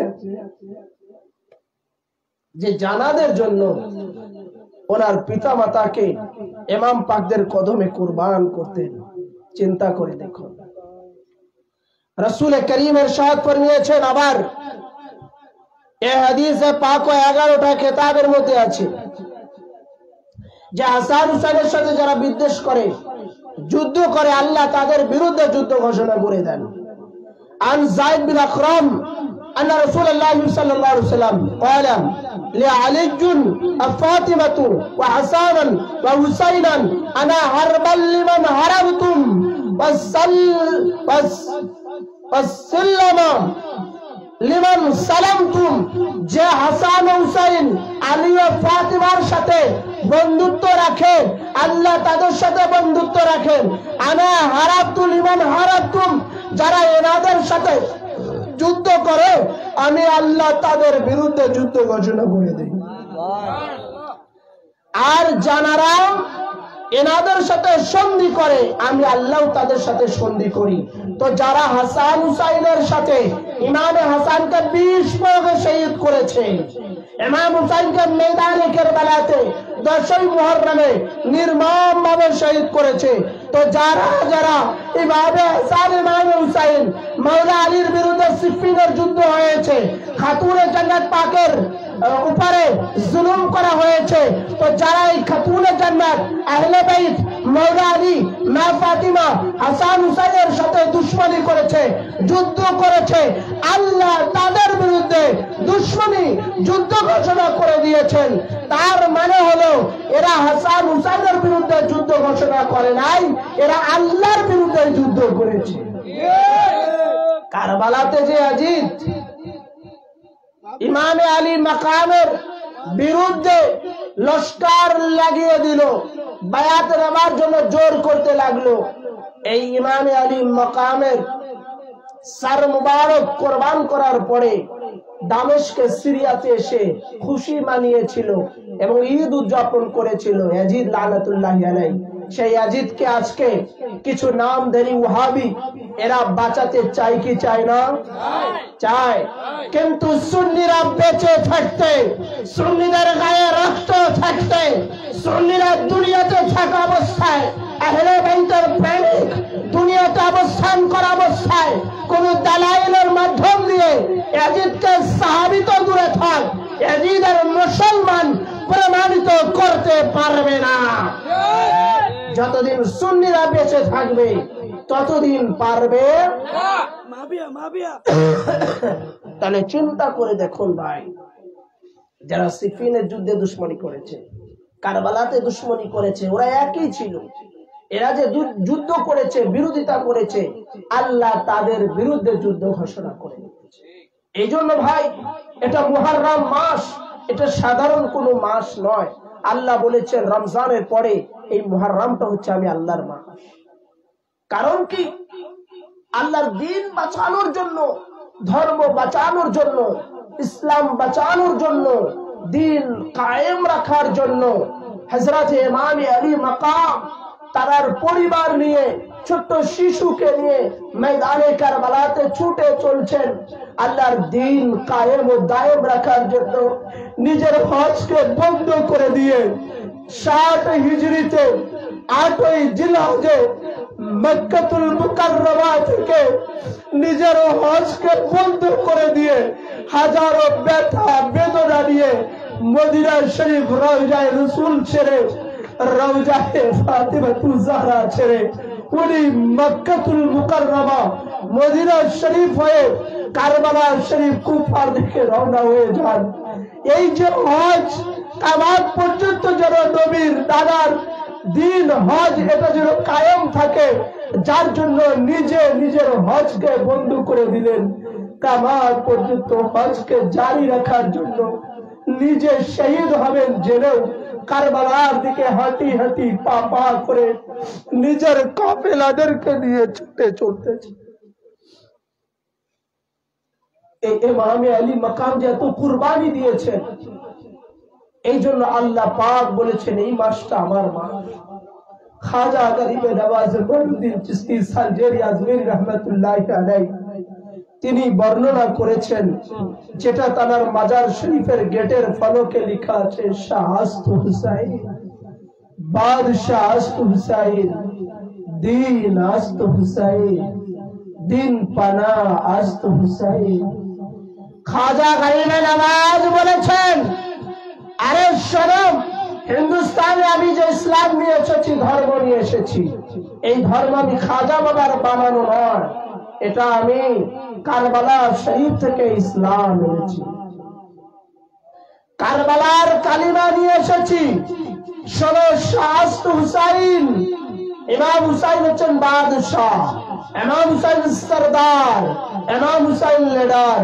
Speaker 1: যে জানাদের জন্য ওনার পিতা মাতাকে ইমাম পাকদের কদমে কুরবান করতেন। চিন্তা করে দেখুন, রাসূল করিম ইরশাদ ফরমিয়েছেন, আবার এই হাদিসে পাক 11টা কিতাবের মধ্যে আছে যে হাসান হুসাইনের সাথে যারা বিদ্বেষ করে, যুদ্ধ করে, আল্লাহ তাদের বিরুদ্ধে যুদ্ধ ঘোষণা করে দেন। আন যায়েদ বিন আকরাম আন্না রাসূলুল্লাহ সাল্লাল্লাহু আলাইহি ওয়াসাল্লাম قال لعلي وفاطمة وحسانا وحسينا انا حربا لمن حربتم লিমান সালামতুম, যে হাসান হুসাইন আলী ও ফাতিমার সাথে বন্ধুত্ব রাখে, আল্লাহ তাদের সাথে বন্ধুত্ব রাখেন। আনা হারাবতু লিমান হারাবতুম, যারা এনাদের সাথে যুদ্ধ করে আমি আল্লাহ তাদের বিরুদ্ধে যুদ্ধ ঘোষণা করে দেই। আর যারা এনাদের সাথে সন্ধি করে আমি আল্লাহ তাদের সাথে সন্ধি করি। তো যারা হাসান হুসাইনের সাথে ইমামে হাসানকে 20 প্রয়োগে শহীদ করেছে, ইমাম হুসাইনকে ময়দানে কারবালাতে 10ই মুহররমে নির্মম ভাবে শহীদ করেছে। তো যারা যারা ইমামে হাসান ইমামে হুসাইন মাওলা আলীর বিরুদ্ধে সিফিনের যুদ্ধ হয়েছে, খাতুনে জান্নাত পাকের উপরে জুলুম করা হয়েছে, তো যারা এই খাতুনে জান্নাত আহলে বাইত মাওলা আলী মা ফাতিমা হাসান হুসাইনের সাথে দুশমনি করেছে, যুদ্ধ করেছে, আল্লাহ তাদের বিরুদ্ধে দুশমনি যুদ্ধ ঘোষণা করে দিয়েছেন। তার মানে হলো এরা হাসান হুসাইনের বিরুদ্ধে যুদ্ধ ঘোষণা করে নাই, এরা আল্লাহর বিরুদ্ধে যুদ্ধ করেছে। কারবালাতে যে ইয়াজিদ ইমামে আলী মাকামের বিরুদ্ধে লস্কার লাগিয়ে দিল, বায়াত নেবার জন্য জোর করতে লাগলো, এই ইমামে আলী মাকামের সার মুবারক কোরবান করার পরে দামেস্কে সিরিয়াতে এসে খুশি মানিয়েছিল এবং ঈদ উদযাপন করেছিল ইয়াজিদ লানাতুল্লাহি আলাইহি। সেই ইয়াজিদকে আজকে কিছু নামধারী ওয়াহাবি এরা বাঁচাতে চায় কি চায় না? চায়। কিন্তু সুন্নিরা বেঁচে থাকতে, সুন্নিদের গায়ে রক্ত থাকতে, সুন্নিরা দুনিয়াতে থাকা অবস্থায়, আহলে বাইতের প্রেমিক দুনিয়াতে অবস্থান করা অবস্থায় কোন দালাইলের মাধ্যম দিয়ে ইয়াজিদকে সাহাবী তো দূরে থাক, ইয়াজিদের মুসলমান প্রমাণিত করতে পারবে না। যতদিন সুন্নিরা বেঁচে থাকবে ততদিন পারবে। তাহলে চিন্তা করে দেখুন ভাই, যারা সিফিনের যুদ্ধে দুশমনি করেছে, কারবালাতে দুশমনি করেছে, ওরা একই ছিল। এরা যে যুদ্ধ করেছে, বিরোধিতা করেছে, আল্লাহ তাদের বিরুদ্ধে যুদ্ধ ঘোষণা করে দিয়েছে। এই জন্য ভাই এটা মুহররম মাস, এটা সাধারণ কোনো মাস নয়। আল্লাহ বলেছেন রমজানের পরে এই মুহররমটা হচ্ছে আমি আল্লাহর মাস। কারণ কি? আল্লাহর দ্বীন বাঁচানোর জন্য, ধর্ম বাঁচানোর জন্য, ইসলাম বাঁচানোর জন্য, দ্বীন কায়েম রাখার জন্য হযরত ইমাম আলী মাকাম তার পরিবার নিয়ে, ছোট্ট শিশুকে নিয়ে ময়দানে কারবালাতে ছুটে চলছেন আল্লাহর দ্বীন কায়েম ও দায়েম রাখার জন্য। নিজের হজকে বন্ধ করে দিয়ে 60 হিজরিতে 8ই জিলহজে মক্কাতুল মুকাররমা থেকে নিজের হজকে বন্ধ করে দিয়ে হাজারো ব্যথা বেদনা নিয়ে মদিনা শরীফ রওজায়ে রাসূল ছেড়ে, রওজায়ে ফাতিমাতুজ জাহরা ছেড়ে উনি মক্কাতুল মুকাররমা মদিনা শরীফ হয়ে কারবালা শরীফ কুফার দিকে রওনা হয়ে যান। এই যে হজ কিয়ামত পর্যন্ত যেন নবীর দাদার দিন হজ এটা যেন কায়েম থাকে, যার জন্য নিজে নিজের হজকে বন্ধ করে দিলেন। কিয়ামত পর্যন্ত হজকে জারি রাখার জন্য নিজে শহীদ হবেন জেনেও কারবালার দিকে হাঁটি হাঁটি পা পা করে নিজের কাফেলাদেরকে নিয়ে ছুটে চলতেছে। এই ইমামে আলী মাকাম যে এত কুরবানি দিয়েছেন, এই জন্য আল্লাহ পাক বলেছেন এই মাসটা আমার মাস। খাজা গরিবে নওয়াজ মঈনুদ্দিন চিশতি সানজারি আজমেরি রহমাতুল্লাহি আলাইহি তিনি বর্ণনা করেছেন, যেটা তার মাজার শরীফের গেটের ফলকে লেখা আছে, শাহস্ত হুসাইন, বাদশাহ আস্ত হুসাইন, দিন আস্ত হুসাইন, দিন পানা আস্ত হুসাইন। খাজা গরিবে নওয়াজ বলেছেন, আরে শরম, হিন্দুস্তানে আমি যে ইসলাম নিয়ে এসেছি, ধর্ম নিয়ে এসেছি, এই ধর্ম আমি খাজা বাবার বানানো নয়, এটা আমি কারবালা শরীফ থেকে ইসলাম এনেছি, কারবালার কালিমা নিয়ে এসেছি। 16 শাহস্ত হুসাইন ইমাম হুসাইন হচ্ছেন বাদশাহ, ইমাম হুসাইন সরদার, ইমাম হুসাইন লিডার।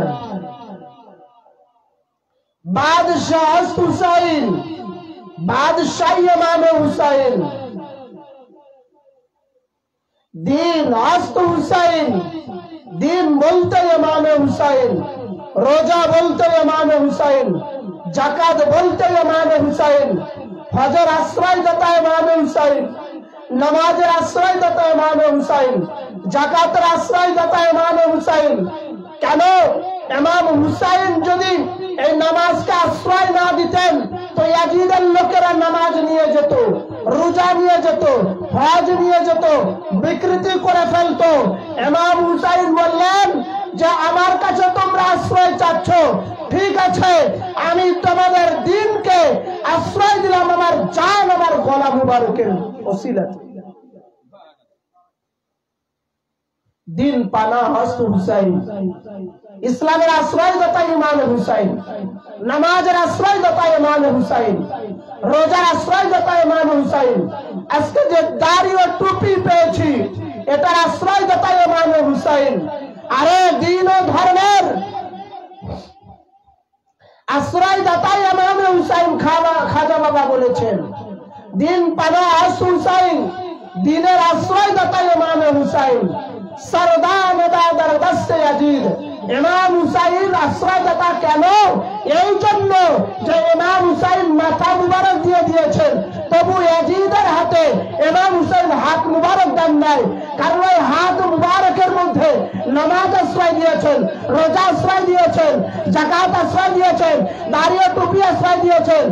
Speaker 1: বাদশাহ হুসাইন, বাদশাহ ইমাম হুসাইন। দিন আস্ত হুসাইন, দিন বলতে ইমাম হুসাইন, রোজা বলতে ইমাম হুসাইন, জাকাত বলতে ইমাম হুসাইন, ফজর আশ্রয়দাতা ইমাম হুসাইন, নামাজের আশ্রয়দাতা ইমাম হুসাইন, জাকাতের আশ্রয়দাতা ইমাম হুসাইন। কেন? ইমাম হুসাইন যদি এই নামাজকে আশ্রয় না দিতেন তো ইয়াজিদের লোকেরা নামাজ নিয়ে যেত, রোজা নিয়ে যেত, হজ নিয়ে যেত, বিকৃতি করে ফেলতো। ইমাম হুসাইন বললেন যে আমার কাছে তোমরা আশ্রয় চাচ্ছ, ঠিক আছে, আমি তোমাদের দিনকে আশ্রয় দিলাম আমার জান, আমার গলা মুবারকের ওসিলাতে। দিন পানা হস্ত হুসাইন, ইসলামের আশ্রয়দাতা ইমাম হুসাইন, নামাজের আশ্রয়দাতা ইমাম হুসাইন, রোজার আশ্রয়দাতা ইমাম হুসাইন। আজকে যে দাড়ি ও টুপি পেয়েছি এটার আশ্রয়দাতা ইমাম হুসাইন। আরে দিন ও ধর্মের আশ্রয়দাতা ইমাম হুসাইন। খাজা বাবা বলেছেন দিন পানা হস্ত হুসাইন, দিনের আশ্রয়দাতা ইমাম হুসাইন। সরদার মেদাদার দস্তে ইয়াজিদ, ইমাম হুসাইন আশ্রয়দাতা কেন? এই জন্য যে ইমাম হুসাইন মাথা মুবারক দিয়ে দিয়েছেন, তবু ইয়াজিদের হাতে ইমাম হুসাইন হাত মুবারক দেন নাই। কারণ ওই হাত মুবারকের মধ্যে নামাজ আশ্রয় দিয়েছেন, রোজা আশ্রয় দিয়েছেন, জাকাত আশ্রয় দিয়েছেন, দাড়ি ও টুপি আশ্রয় দিয়েছেন,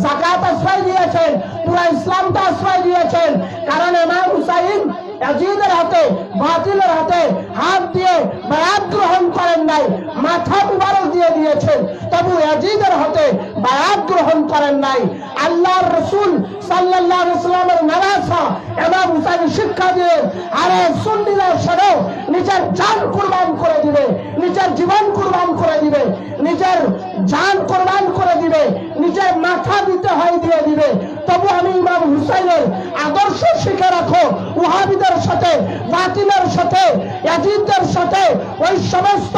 Speaker 1: জাকাত আশ্রয় দিয়েছেন, পুরো ইসলামটা আশ্রয় দিয়েছেন। কারণ ইমাম হুসাইন ইয়াজিদের হাতে, বাতিলের হাতে হাত দিয়ে বায়াত গ্রহণ করেন নাই, মাথা মুবারক দিয়ে দিয়েছেন, তবু ইয়াজিদের হাতে বায়াত গ্রহণ করেন নাই। আল্লাহর রাসূল সাল্লাল্লাহু আলাইহি ওয়াসাল্লামের নামাজা ইমাম হুসাইন শিক্ষা দিয়ে, আরে সুন্নিরা সেও নিজের জান কুরবান করে দিবে, নিজের জীবন কুরবান করে দিবে, নিজের জান কুরবান করে দিবে, নিজের মাথা দিতে হয় দিয়ে দিবে। তবু আমি ইমাম হুসাইনের আদর্শ শিখে রাখো। ওয়াহাবিদের সাথে, বাতিলের সাথে, ইয়াজিদদের সাথে, ওই সমস্ত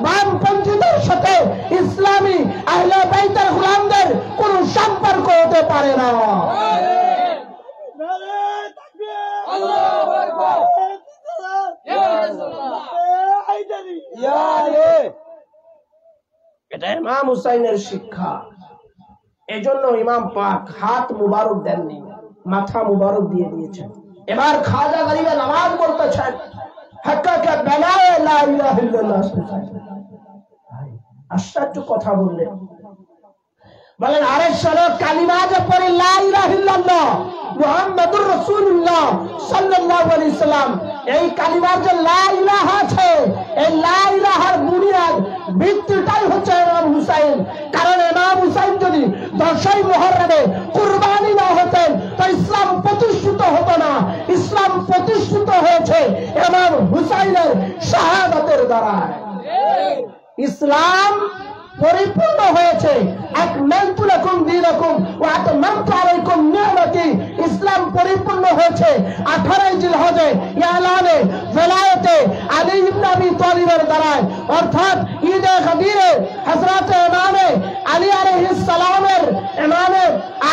Speaker 1: বামপন্থীদের সাথে ইসলামী আহলে বাইতের গোলামদের কোন সম্পর্ক হতে পারে না। এটা ইমাম হুসাইনের শিক্ষা। এজন্য ইমাম পাক হাত মুবারক দেননি, মাথা মুবারক দিয়ে দিয়েছেন। এবার খাজা গরিবে নামাজ পড়তেছেন, হাক্কাকে বেলায়ে লা ইলাহা ইল্লাল্লাহ। আশ্চর্য কথা বললেন, বলেন আরে শোনো, কালিমা যে পড়ে লা ইলাহা ইল্লাল্লাহ মুহাম্মাদুর রাসূলুল্লাহ সাল্লাল্লাহু আলাইহি সাল্লাম, এই কালিমার যে লা ইলাহা আছে, এই লা ইলাহার বুনিয়াদ ভিত্তিটাই হচ্ছে ইমাম হুসাইন। কারণ ইমাম হুসাইন যদি 10ই মুহররমে কুরবানি না হতেন তো ইসলাম প্রতিষ্ঠিত হতো না। ইসলাম প্রতিষ্ঠিত হয়েছে ইমাম হুসাইনের শাহাদাতের দ্বারা। ইসলাম পরিপূর্ণ হয়েছে। আকমালতু লাকুম দীনাকুম ওয়া আতমামতু আলাইকুম নি'মাতি। ইসলাম পরিপূর্ণ হয়েছে 18 জিলহজে ইলানে ওয়ালায়াতে আলী ইবনে আবি তালিবের দ্বারা, অর্থাৎ ঈদে গদিরে হযরত ইমামে আলী আলাইহিস সালামের ইমামে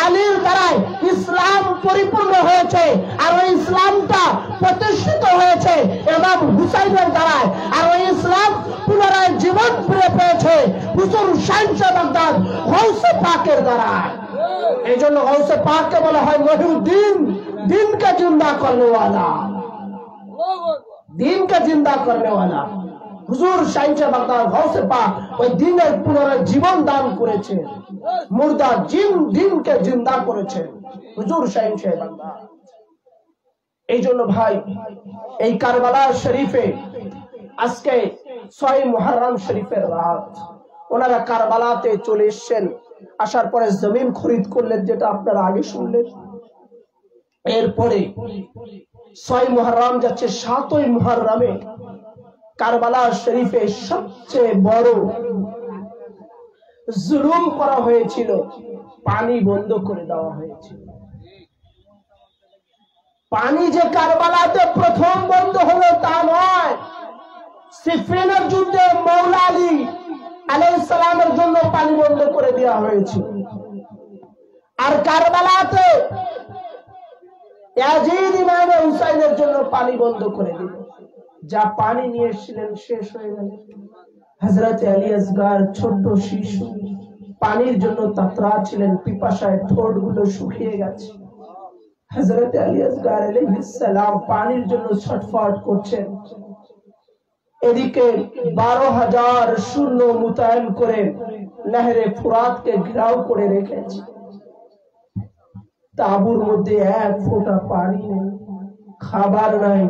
Speaker 1: আলীর দ্বারা ইসলাম পরিপূর্ণ হয়েছে। আর ওই ইসলামটা প্রতিষ্ঠিত হয়েছে ইমাম হুসাইনের দ্বারা। আর ওই ইসলাম পুনরায় জীবন ফিরে পেয়েছে হুজুর শামসে বাগদাদ গৌসে পাকের দ্বারা। এই জন্য গৌসে পাককে বলা হয় মহিউদ্দিন, দিনকে জিন্দা করনে वाला, দিনকে জিন্দা করনে वाला। হুজুর শামসে বাগদাদ গৌসে পাক ওই দিনের পুনরায় জীবন দান করেছে, মুর্দা দিনকে জিন্দা করেছে হুজুর শামসে বাগদাদ। এই জন্য ভাই, এই কারবালা শরীফে আজকে 6 মুহররম শরীফের রাত ওনারা কারবালাতে চলে এসেছেন। আসার পরে জমিন খরিদ করলেন, যেটা আপনারা আগে শুনলেন। এরপরে 6 মুহররম যাচ্ছে, 7ই মুহররমে কারবালা শরীফে সবচেয়ে বড় জুলুম করা হয়েছিল, পানি বন্ধ করে দেওয়া হয়েছিল। পানি যে কারবালাতে প্রথম বন্ধ হলো তা নয়, সিফিনের যুদ্ধে মওলা আলী আলাইহিস সালামের জন্য পানি বন্ধ করে দেওয়া হয়েছিল। আর কারবালাতে ইয়াজিদ ইমামে হুসাইনের জন্য পানি বন্ধ করে দিল। যা পানি নিয়ে এসেছিলেন শেষ হয়ে গেল। হযরত আলী আসগর ছোট শিশু, পানির জন্য তাতরা ছিলেন, পিপাসায় ঠোঁটগুলো শুকিয়ে গেছে। হযরত আলী আসগর আলাইহিস সালাম পানির জন্য ছটফট করছেন। এদিকে 12,000 সৈন্য মোতায়েন করে নহরে ফুরাতকে ঘেরাও করে রেখেছে। তাঁবুর মধ্যে এক ফোঁটা পানি নেই, খাবার নাই।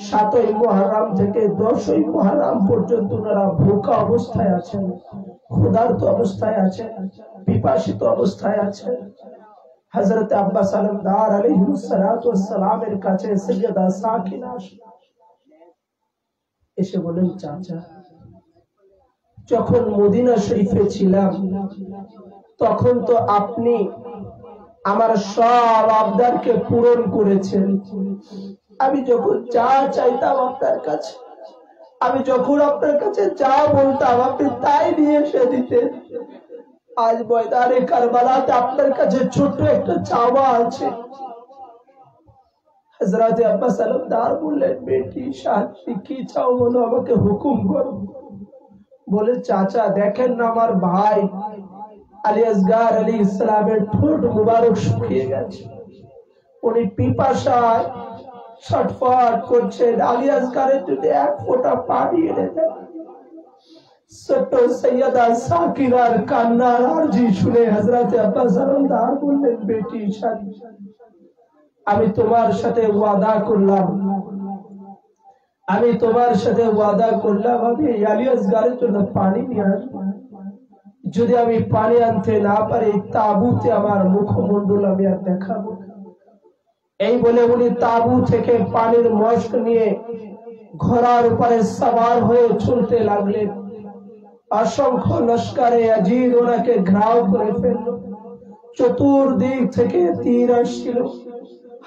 Speaker 1: 7ই মুহররম থেকে 10ই মুহররম পর্যন্ত ওনারা ভোকা অবস্থায় আছেন, ক্ষুধার্ত অবস্থায় আছেন, পিপাসিত অবস্থায় আছেন। হযরত আব্বাস আলমদার আলাইহিস সালাতু ওয়াস সালামের কাছে সৈয়দা সাকিনা এসে বলেন, চাচা, যখন মদিনা শরীফে ছিলাম তখন তো আপনি আমার সব আবদারকে পূরণ করেছেন। আমি যখন যা চাইতাম আপনার কাছে, আমি যখন আপনার কাছে যা বলতাম আপনি তাই নিয়ে এসে দিতেন। আজ ময়দানে কারবালাতে আপনার কাছে ছোট্ট একটা চাওয়া আছে। হযরত আব্বাস আলমদার বললেন, বেটি শান্তি কি চাও বলো, আমাকে হুকুম করো। বলে, চাচা দেখেন না আমার ভাই আলী আসগর আলাইহিস সালামের ঠোঁট মুবারক শুকিয়ে গেছে, উনি পিপাসায় ছটফট করছেন। আলী আসগরের জন্য এক ফোঁটা পানি এনে দেন। ছোট্ট সৈয়দা সাকিরার কান্নার আরজি শুনে হযরত আব্বাস আলমদার বললেন, বেটি শান্তি, আমি তোমার সাথে ওয়াদা করলাম, আমি আলী আসগরের জন্য পানি নিয়ে আসবো। যদি আমি পানি আনতে না পারি তাঁবুতে আমার মুখমণ্ডল আমি আর দেখাবো। এই বলে উনি তাঁবু থেকে পানির মশক নিয়ে ঘোড়ার উপরে সওয়ার হয়ে চলতে লাগলেন। অসংখ্য লস্করে ইয়াজিদ ওনাকে ঘেরাও করে ফেলল। চতুর্দিক থেকে তীর আসছিল।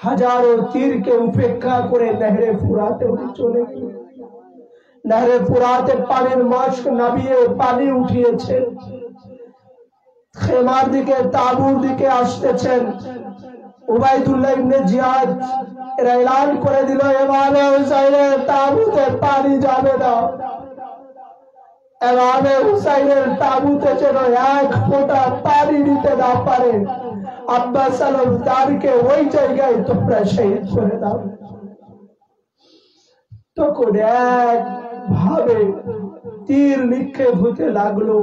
Speaker 1: হাজারো তীরকে উপেক্ষা করে নহরে ফুরাতে উনি চলে গেলেন। নহরে ফুরাতে পানির মশক নামিয়ে পানি উঠিয়েছেন। খেমার দিকে, তাঁবুর দিকে আসতেছেন। উবাইদুল্লাহ ইবনে জিয়াদ এরা এলান করে দিল, ইমামে হুসাইনের তাঁবুতে পানি যাবে না। ইমামে হুসাইনের তাঁবুতে যেন এক ফোঁটা পানি দিতে না পারে। আব্বাস আলমদারকে ওই জায়গায় তোমরা শহীদ করে দাও। তখন এক ভাবে তীর নিক্ষেপ হতে লাগলো,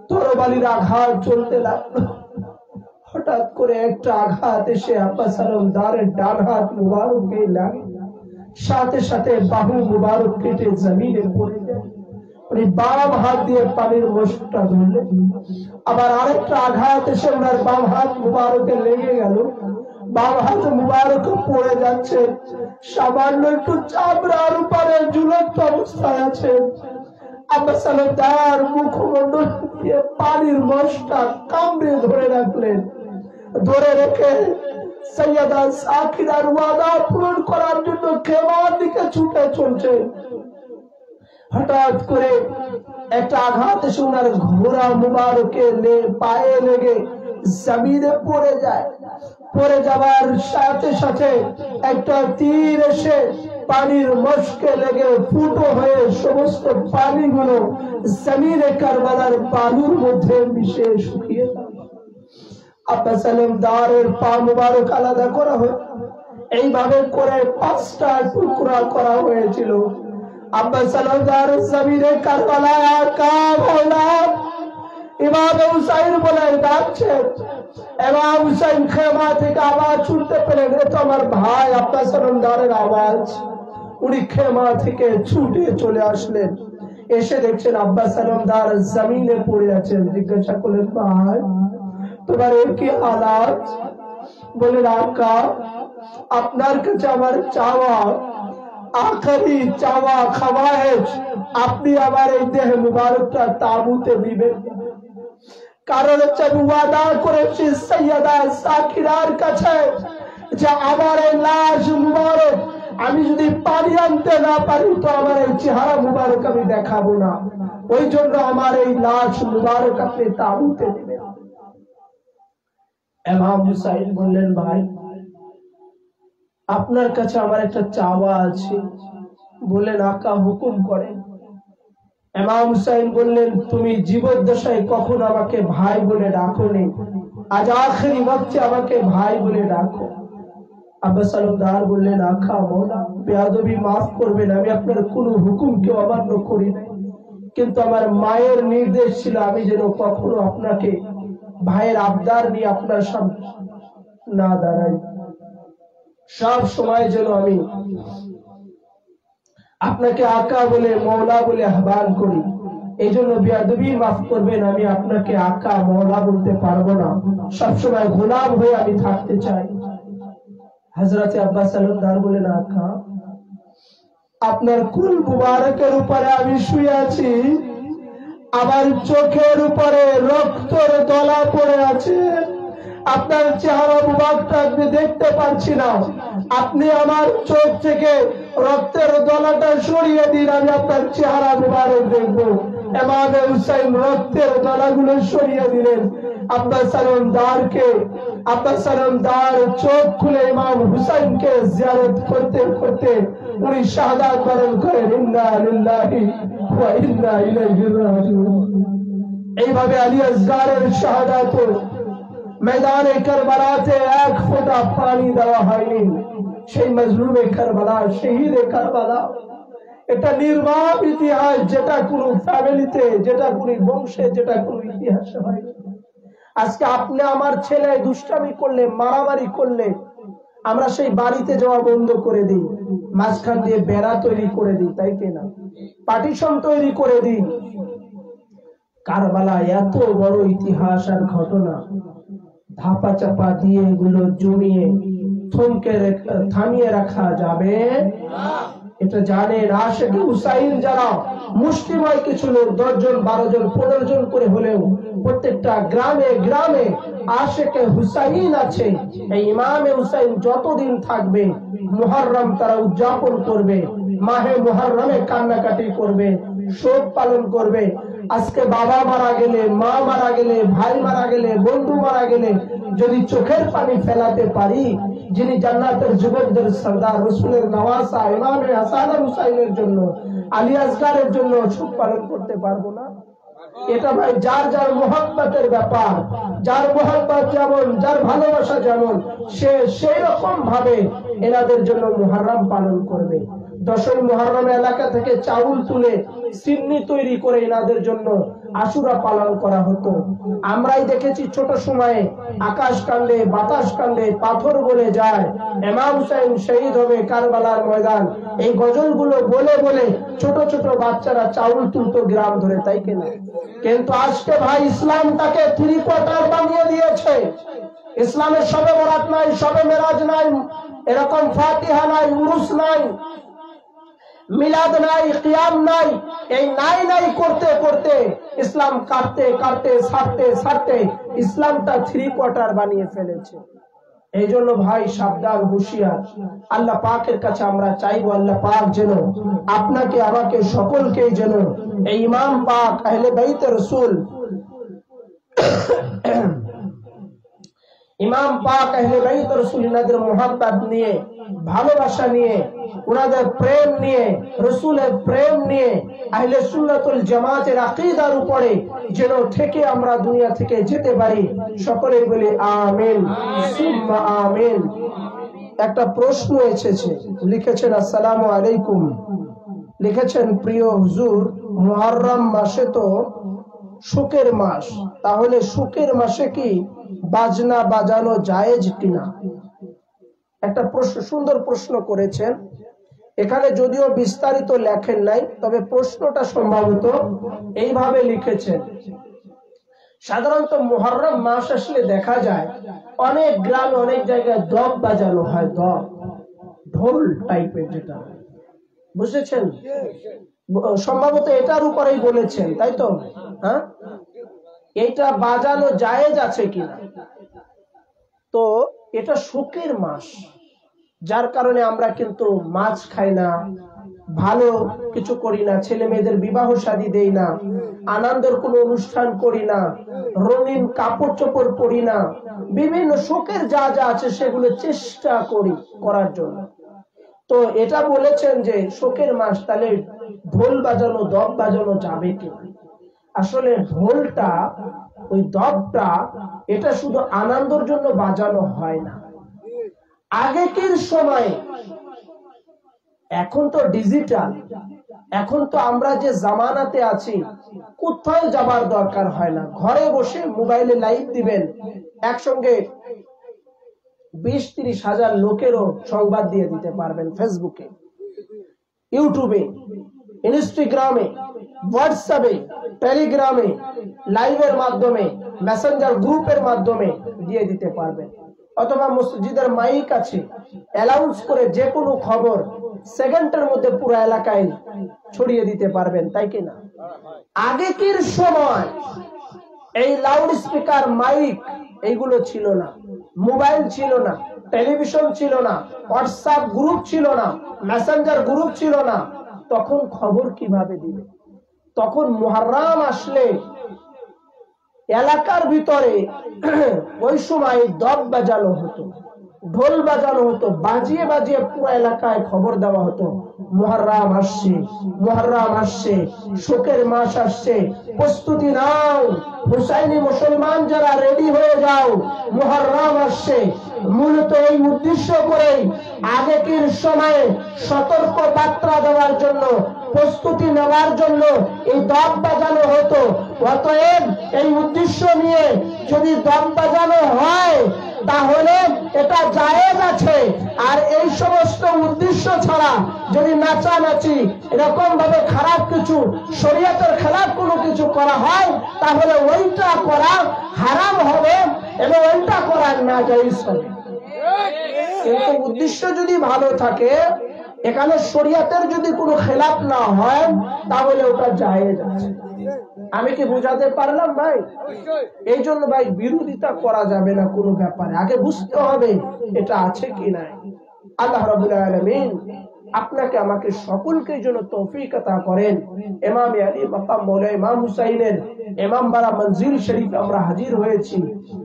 Speaker 1: তরবারির আঘাত চলতে লাগলো। হঠাৎ করে একটা আঘাত এসে আব্বাস আলমদারের ডান হাত মুবারকে লাগে, সাথে সাথে বাহু মুবারক কেটে জমিনে পড়ে যায়। উনি বাম হাত দিয়ে পানির মশকটা ধরলেন। আবার আরেকটা আঘাত এসে ওনার বাম হাত মুবারকে লেগে গেল, বাম হাত মুবারক পড়ে যাচ্ছে। সামান্য একটু চামড়ার উপরে ঝুলন্ত অবস্থায় আছে। আব্বাস আলমদার মুখমণ্ডল দিয়ে পানির মশকটা কামড়ে ধরে রাখলেন। ধরে রেখে সৈয়দা সাকিরার ওয়াদা পূরণ করার জন্য খেমার দিকে ছুটে চলছে। হঠাৎ করে একটা আঘাত এসে ওনার ঘোড়া মুবারকে পায়ে লেগে জমিনে পড়ে যায়। পড়ে যাবার সাথে সাথে একটা তীর এসে পানির মশকে লেগে ফুটো হয়ে সমস্ত পানিগুলো জমিনে কারবালার বালুর মধ্যে মিশে শুকিয়ে যায়। আব্বাস আলমদারের পা মুবারক আলাদা করা হয়। এইভাবে করে 5টা টুকরা করা হয়েছিল। আব্বাস আলমদার জমিনে কারবালায় আকা মওলা ইমাম হুসাইন বলে ডাকছে। ইমাম হুসাইন খেমা থেকে আওয়াজ শুনতে পেলেন, এ তো আমার ভাই আব্বাস আলমদারের আওয়াজ। উনি খেমা থেকে ছুটে চলে আসলেন। এসে দেখছেন আব্বাস আলমদার জমিনে পড়ে আছেন। জিজ্ঞাসা করলেন, ভাই তোমার কি হালাত? বলে, আকা আপনার কাছে আমার চাওয়া, আখেরি চাওয়া খাওয়ায়েশ, আপনি আমার এই দেহ মুবারকটা তাঁবুতে দিবেন। কারণ হচ্ছে আমি ওয়াদা করেছি সৈয়দা সাকিরার কাছে
Speaker 3: যে আমার এই লাশ মুবারক আমি যদি পানি আনতে না পারি তো আমার এই চেহারা মুবারক আমি দেখাবো না, ওই জন্য আমার এই লাশ মুবারক আপনি তাঁবুতে দিবেন। ইমাম হুসাইন বললেন, ভাই আপনার কাছে আমার একটা চাওয়া আছে। বললেন, আকা হুকুম করেন। ইমাম হুসাইন বললেন, তুমি জীবদ্দশায় কখনো আমাকে ভাই বলে ডাকোনি, আজ আখেরি ওয়াক্তে আমাকে ভাই বলে ডাকো। আব্বাস সালামদার বললেন, আকা মওলা বেয়াদবি মাফ করবেন, আমি আপনার কোনো হুকুমকে অমান্য করি নাই, কিন্তু আমার মায়ের নির্দেশ ছিল আমি যেন কখনো আপনাকে ভাইয়ের আবদার নিয়ে আপনার সামনে না দাঁড়াই, সব সময় যেন আমি আপনাকে আকা বলে মওলা বলে আহ্বান করি। এই জন্য বেয়াদবি মাফ করবেন, আমি আপনাকে আকা মওলা বলতে পারবো না, সবসময় গোলাম হয়ে আমি থাকতে চাই। হযরতে আব্বাস সালামদার বলেন, আকা আপনার কুল মুবারকের উপরে আমি শুয়ে আছি, আমার চোখের উপরে রক্তের দলা পড়ে আছে, আপনার চেহারা মুবারকটা আমি দেখতে পারছি না, আপনি আমার চোখ থেকে রক্তের দলাটা সরিয়ে দিন, আমি আপনার চেহারা মুবারক দেখবো। ইমাম হুসাইন রক্তের দলাগুলো সরিয়ে দিলেন। আব্বাস সালামদার চোখ খুলে ইমাম হুসাইনকে জিয়ারত করতে করতে উনি শাহাদাত বরণ করেন। ইন্না লিল্লাহি ওয়া ইন্না ইলাইহি রাজিউন। এইভাবে আলী আসগারের শাহাদাত ময়দানে কারবালাতে এক ফোঁটা পানি দেওয়া হয়নি। সেই মজলুমে কারবালা, শহীদে কারবালা, এটা নির্মম ইতিহাস, যেটা কোন ফ্যামিলিতে, যেটা কোন বংশে, যেটা কোন ইতিহাসে হয়। আজকে আপনি আমার ছেলে দুষ্টামি করলে, মারামারি করলে, আমরা সেই বাড়িতে যাওয়া বন্ধ করে দিই, মাঝখান দিয়ে বেড়া তৈরি করে দিই, তাই কিনা, পার্টিশন তৈরি করে দিই। কারবালা এত বড় ইতিহাস আর ঘটনা, ধাপা চাপা দিয়ে এগুলো জমিয়ে থামিয়ে রাখা যাবে? এটা জানেন আশিকে হুসাইন যারা মুসলিময় কিছু লোক, 10 জন 12 জন 15 জন করে হলেও প্রত্যেকটা গ্রামে গ্রামে আশিকে হুসাইন আছে। এই ইমামে হুসাইন যতদিন থাকবে মুহররম তারা উদযাপন করবে, মাহে মুহররমে কান্নাকাটি করবে, শোক পালন করবে। আজকে বাবা মারা গেলে, মা মারা গেলে, ভাই মারা গেলে, বন্ধু মারা গেলে যদি চোখের পানি ফেলাতে পারি, যিনি জান্নাতের যুবকদের সরদার রাসূলের নওয়াসা ইমামে হাসান আর হুসাইনের জন্য, আলী আসগারের জন্য শোক পালন করতে পারবো না? এটা ভাই যার যার মোহাব্বতের ব্যাপার, যার মোহাব্বত যেমন, যার ভালোবাসা যেমন, সে সেই রকম ভাবে এনাদের জন্য মুহররম পালন করবে। 10ই মুহররম এলাকা থেকে চাউল তুলে সিন্নি তৈরি করে এনাদের জন্য আশুরা পালন করা হতো। আমরাই দেখেছি ছোট সময়ে আকাশ কান্দে, বাতাস কান্দে, পাথর বলে যায়, ইমাম হুসাইন শহীদ হবে কারবালার ময়দান, এই গজলগুলো বলে বলে ছোট ছোট বাচ্চারা চাউল তুলতো গ্রাম ধরে, তাই কিনা? কিন্তু আজকে ভাই ইসলামটাকে 3 কোয়ার্টার বানিয়ে দিয়েছে। ইসলামের শবে বরাত নাই, শবে মেরাজ নাই, এরকম ফাতিহা নাই, উরুস নাই, মিলাদ নাই, কিয়াম নাই, এই নাই নাই করতে করতে ইসলাম কাটতে কাটতে ছাড়তে ছাড়তে ইসলামটা 3 কোয়ার্টার বানিয়ে ফেলেছে। এই জন্য ভাই সাবধান, হুঁশিয়ার। আল্লাহ পাকের কাছে আমরা চাইবো, আল্লাহ পাক যেন আপনাকে আমাকে সকলকে যেন এই ইমাম পাক আহলে বাইত রাসূল, ইমাম পাক আহলে বাইত রাসূল এনাদের মুহাব্বত নিয়ে, ভালোবাসা নিয়ে, ওনাদের প্রেম নিয়ে, রাসূলের প্রেম নিয়ে, আহলে সুন্নাতুল জামাতের আকীদার উপরে যেন থেকে আমরা দুনিয়া থেকে যেতে পারি। সকলে বলি আমিন সুম্মা আমিন। একটা প্রশ্ন এসেছে, লিখেছেন আসসালামু আলাইকুম, লিখেছেন প্রিয় হুজুর, মুহররম মাসে তো শোকের মাস, তাহলে শোকের মাসে কি বাজনা বাজানো জায়েজ কিনা? একটা প্রশ্ন, সুন্দর প্রশ্ন করেছেন। এখানে যদিও বিস্তারিত লেখেন নাই, তবে প্রশ্নটা সম্ভবত এইভাবে লিখেছেন। সাধারণত মুহররম মাস আসলে দেখা যায় অনেক গ্রামে, অনেক জায়গায় দব বাজানো হয়, দব, ঢোল টাইপের, যেটা বুঝেছেন, সম্ভবত এটার উপরেই বলেছেন, তাই তো? হ্যাঁ, এইটা বাজানো জায়েজ আছে কিনা? তো এটা শোকের মাস, যার কারণে আমরা কিন্তু মাছ খাই না, ভালো কিছু করি না, ছেলে মেয়েদের বিবাহ শাদী দেই না, আনন্দের কোনো অনুষ্ঠান করি না, রঙিন কাপড় চোপড় পরি না, বিভিন্ন শোকের যা যা আছে সেগুলো চেষ্টা করি করার জন্য। তো এটা বলেছেন যে শোকের মাস, তাহলে ঢোল বাজানো দব বাজানো যাবে কি? আসলে ঢোলটা ওই দবটা এটা শুধু আনন্দের জন্য বাজানো হয় না। আগেকার সময়, এখন তো ডিজিটাল, এখন তো আমরা যে জামানাতে আছি কোথাও যাবার দরকার হয় না, ঘরে বসে মোবাইলে লাইভ দিবেন, একসঙ্গে 20-30 হাজার লোকেরও সংবাদ দিয়ে দিতে পারবেন। ফেসবুকে, ইউটিউবে, ইনস্টাগ্রামে, হোয়াটসঅ্যাপে, টেলিগ্রামে, লাইভের মাধ্যমে, মেসেঞ্জার গ্রুপের মাধ্যমে দিয়ে দিতে পারবেন। অথবা মসজিদের মাইক আছে, অ্যানাউন্স করে যে কোনো খবর সেকেন্ডের মধ্যে পুরো এলাকায় ছড়িয়ে দিতে পারবেন, তাই কি না? আগেকার সময় এই লাউড স্পিকার, মাইক এইগুলো ছিল না, মোবাইল ছিল না, টেলিভিশন ছিল না, হোয়াটসঅ্যাপ গ্রুপ ছিল না, মেসেঞ্জার গ্রুপ ছিল না। তখন খবর কিভাবে দিবে? তখন মুহররম আসলে এলাকার ভিতরে ওই সময় দব বাজানো হতো, ঢোল বাজানো হতো, বাজিয়ে বাজিয়ে পুরো এলাকায় খবর দেওয়া হতো, মুহররম আসছে, মুহররম আসছে, শোকের মাস আসছে, প্রস্তুতি নাও, হুসাইনি মুসলমান যারা রেডি হয়ে যাও, মুহররম আসছে। মূলত এই উদ্দেশ্য করে আগেকার সময়ে সতর্ক বার্তা দেওয়ার জন্য, প্রস্তুতি নেওয়ার জন্য এই দব বাজানো হতো। অতএব এই উদ্দেশ্য নিয়ে যদি দব বাজানো হয় তাহলে এটা জায়েজ আছে। আর এই সমস্ত উদ্দেশ্য ছাড়া যদি নাচানাচি এরকম ভাবে খারাপ কিছু, শরীয়তের খেলাফ কোনো কিছু করা হয় তাহলে ওইটা করা হারাম হবে এবং ওইটা করা নাজায়েজ হবে। কিন্তু উদ্দেশ্য যদি ভালো থাকে, এখানে শরীয়তের যদি কোনো খেলাফ না হয় তাহলে ওটা জায়েজ আছে। আমি কি বুঝাতে পারলাম ভাই? এই জন্য ভাই বিরোধিতা করা যাবে না কোনো ব্যাপারে, আগে বুঝতে হবে এটা আছে কি নাই। আল্লাহ রাব্বুল আলামিন আপনাকে আমাকে সকলকে জন্য তৌফিক আতা করেন। ইমাম আলী মাকাম মওলা ইমাম হুসাইনের ইমামবাড়া মঞ্জিল শরীফ আমরা হাজির হয়েছি।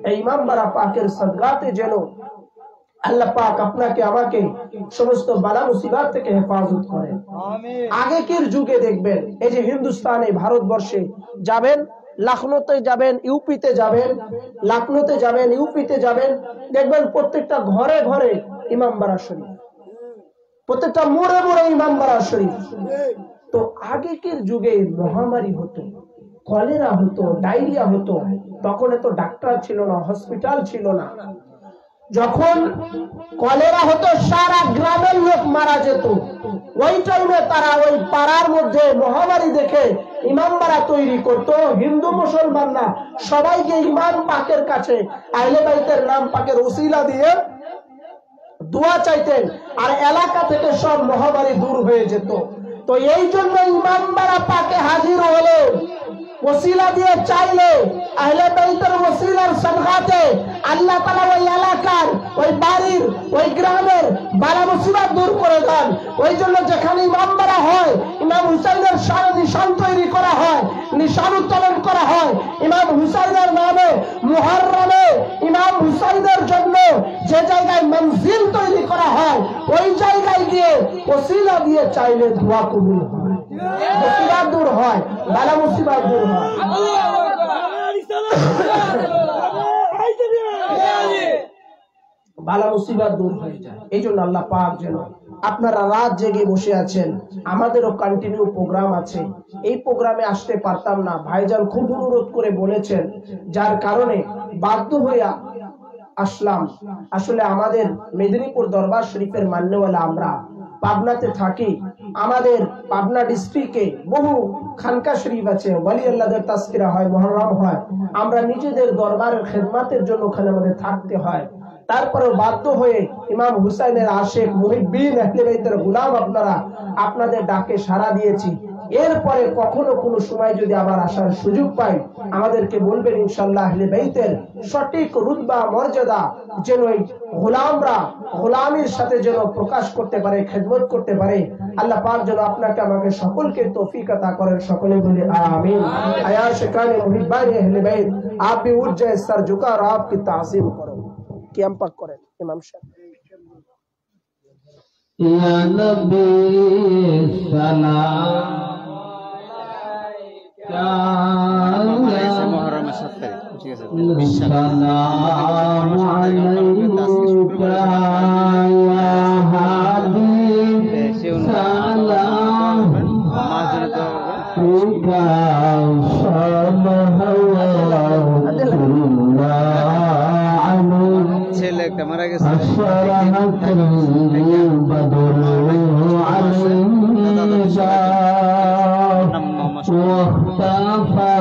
Speaker 3: এই ইমামবাড়া পাকের সাদগাতে যেন আল্লাহ পাক আপনাকে আমাকে সমস্ত বালা মুসিবত থেকে হেফাজত করেন। আগেকার যুগে দেখবেন, এই যে হিন্দুস্তানে, ভারতবর্ষে যাবেন, লখনৌতে যাবেন, ইউপিতে যাবেন, লখনৌতে যাবেন, ইউপিতে যাবেন, দেখবেন প্রত্যেকটা ঘরে ঘরে ইমামবাড়া শরীফ, প্রত্যেকটা মোড়ে মোড়ে ইমামবাড়া শরীফ। তো আগেকার যুগে মহামারী হতো, কলেরা হতো, ডায়রিয়া হতো, তখন এত ডাক্তার ছিল না, হসপিটাল ছিল না। যখন কলেরা হতো সারা গ্রামের লোক মারা যেত, ওই টাইমে তারা ওই পাড়ার মধ্যে মহামারী দেখে ইমামবাড়া তৈরি করতো। হিন্দু মুসলমানরা সবাইকে ইমাম পাকের কাছে আহলে বাইতের নাম পাকের ওসিলা দিয়ে দোয়া চাইতেন, আর এলাকা থেকে সব মহামারী দূর হয়ে যেত। তো এই জন্য ইমামবাড়া পাকে হাজির হলে, ওসিলা দিয়ে চাইলে, আহলে বাইতের ওসিলার সাদকাতে আল্লাহ তাআলা ওই এলাকার, ওই বাড়ির, ওই গ্রামের বালা মুসিবত দূর করে দেন। ওই জন্য যেখানে ইমামবাড়া হয়, ইমাম হুসাইনের নিশান তৈরি করা হয়, নিশান উত্তোলন করা হয় ইমাম হুসাইনের নামে। মুহররমে ইমাম হুসাইনের জন্য যে জায়গায় মঞ্জিল তৈরি করা হয়, ওই জায়গায় গিয়ে ওসিলা দিয়ে চাইলে দোয়া কবুল হয়, মুসিবত দূর হয়, বালা মুসিবত দূর হয়। বালা মুসিবত দূর হয়ে যায়। এই জন্য আল্লাহ পাক যেন, আপনারা রাত জেগে বসে আছেন, আমাদেরও কন্টিনিউ প্রোগ্রাম আছে, এই প্রোগ্রামে আসতে পারতাম না, ভাইজান খুব অনুরোধ করে বলেছেন, যার কারণে বাধ্য হয়ে আসলাম। আসলে আমাদের মেদিনীপুর দরবার শরীফের মান্যওয়ালা আমরা, পাবনাতে থাকি, আমাদের পাবনা ডিস্ট্রিক্টে বহু খানকা শরীফ আছে, ওয়ালি আল্লাহদের তাজকিরা হয়, মুহররম হয়, আমরা নিজেদের দরবারের খেদমতের জন্য ওখানে আমাদের থাকতে হয়। তারপরেও বাধ্য হয়ে ইমাম হুসাইনের আশেক মুহিব্বিন আহলে বাইতের গোলাম আপনারা আপনাদের ডাকে সাড়া দিয়েছি। এরপরে কখনো কোনো সময় যদি আবার আসার সুযোগ পাই আমাদেরকে বলবেন, ইনশাআল্লাহ আহলে বাইতের সঠিক রুতবা মর্যাদা যেন এই গোলামরা গোলামির সাথে যেন প্রকাশ করতে পারে, খেদমত করতে পারে। আল্লাহ পাক যেন আপনাকে আমাকে সকলকে তৌফিক আতা করেন, সকলে বলে आमीन। आया शिकाने मुहिब्बान अहले बैत आप भी उठ जाए, सर झुका और आपकी ताज़ीम करो। कियाम पाक करें इमाम साहब।
Speaker 4: या नबी सलाम सलाम अलैका या हबीब सलाम अलैका
Speaker 2: ছেলে একটা মারা গেছে
Speaker 4: واختفى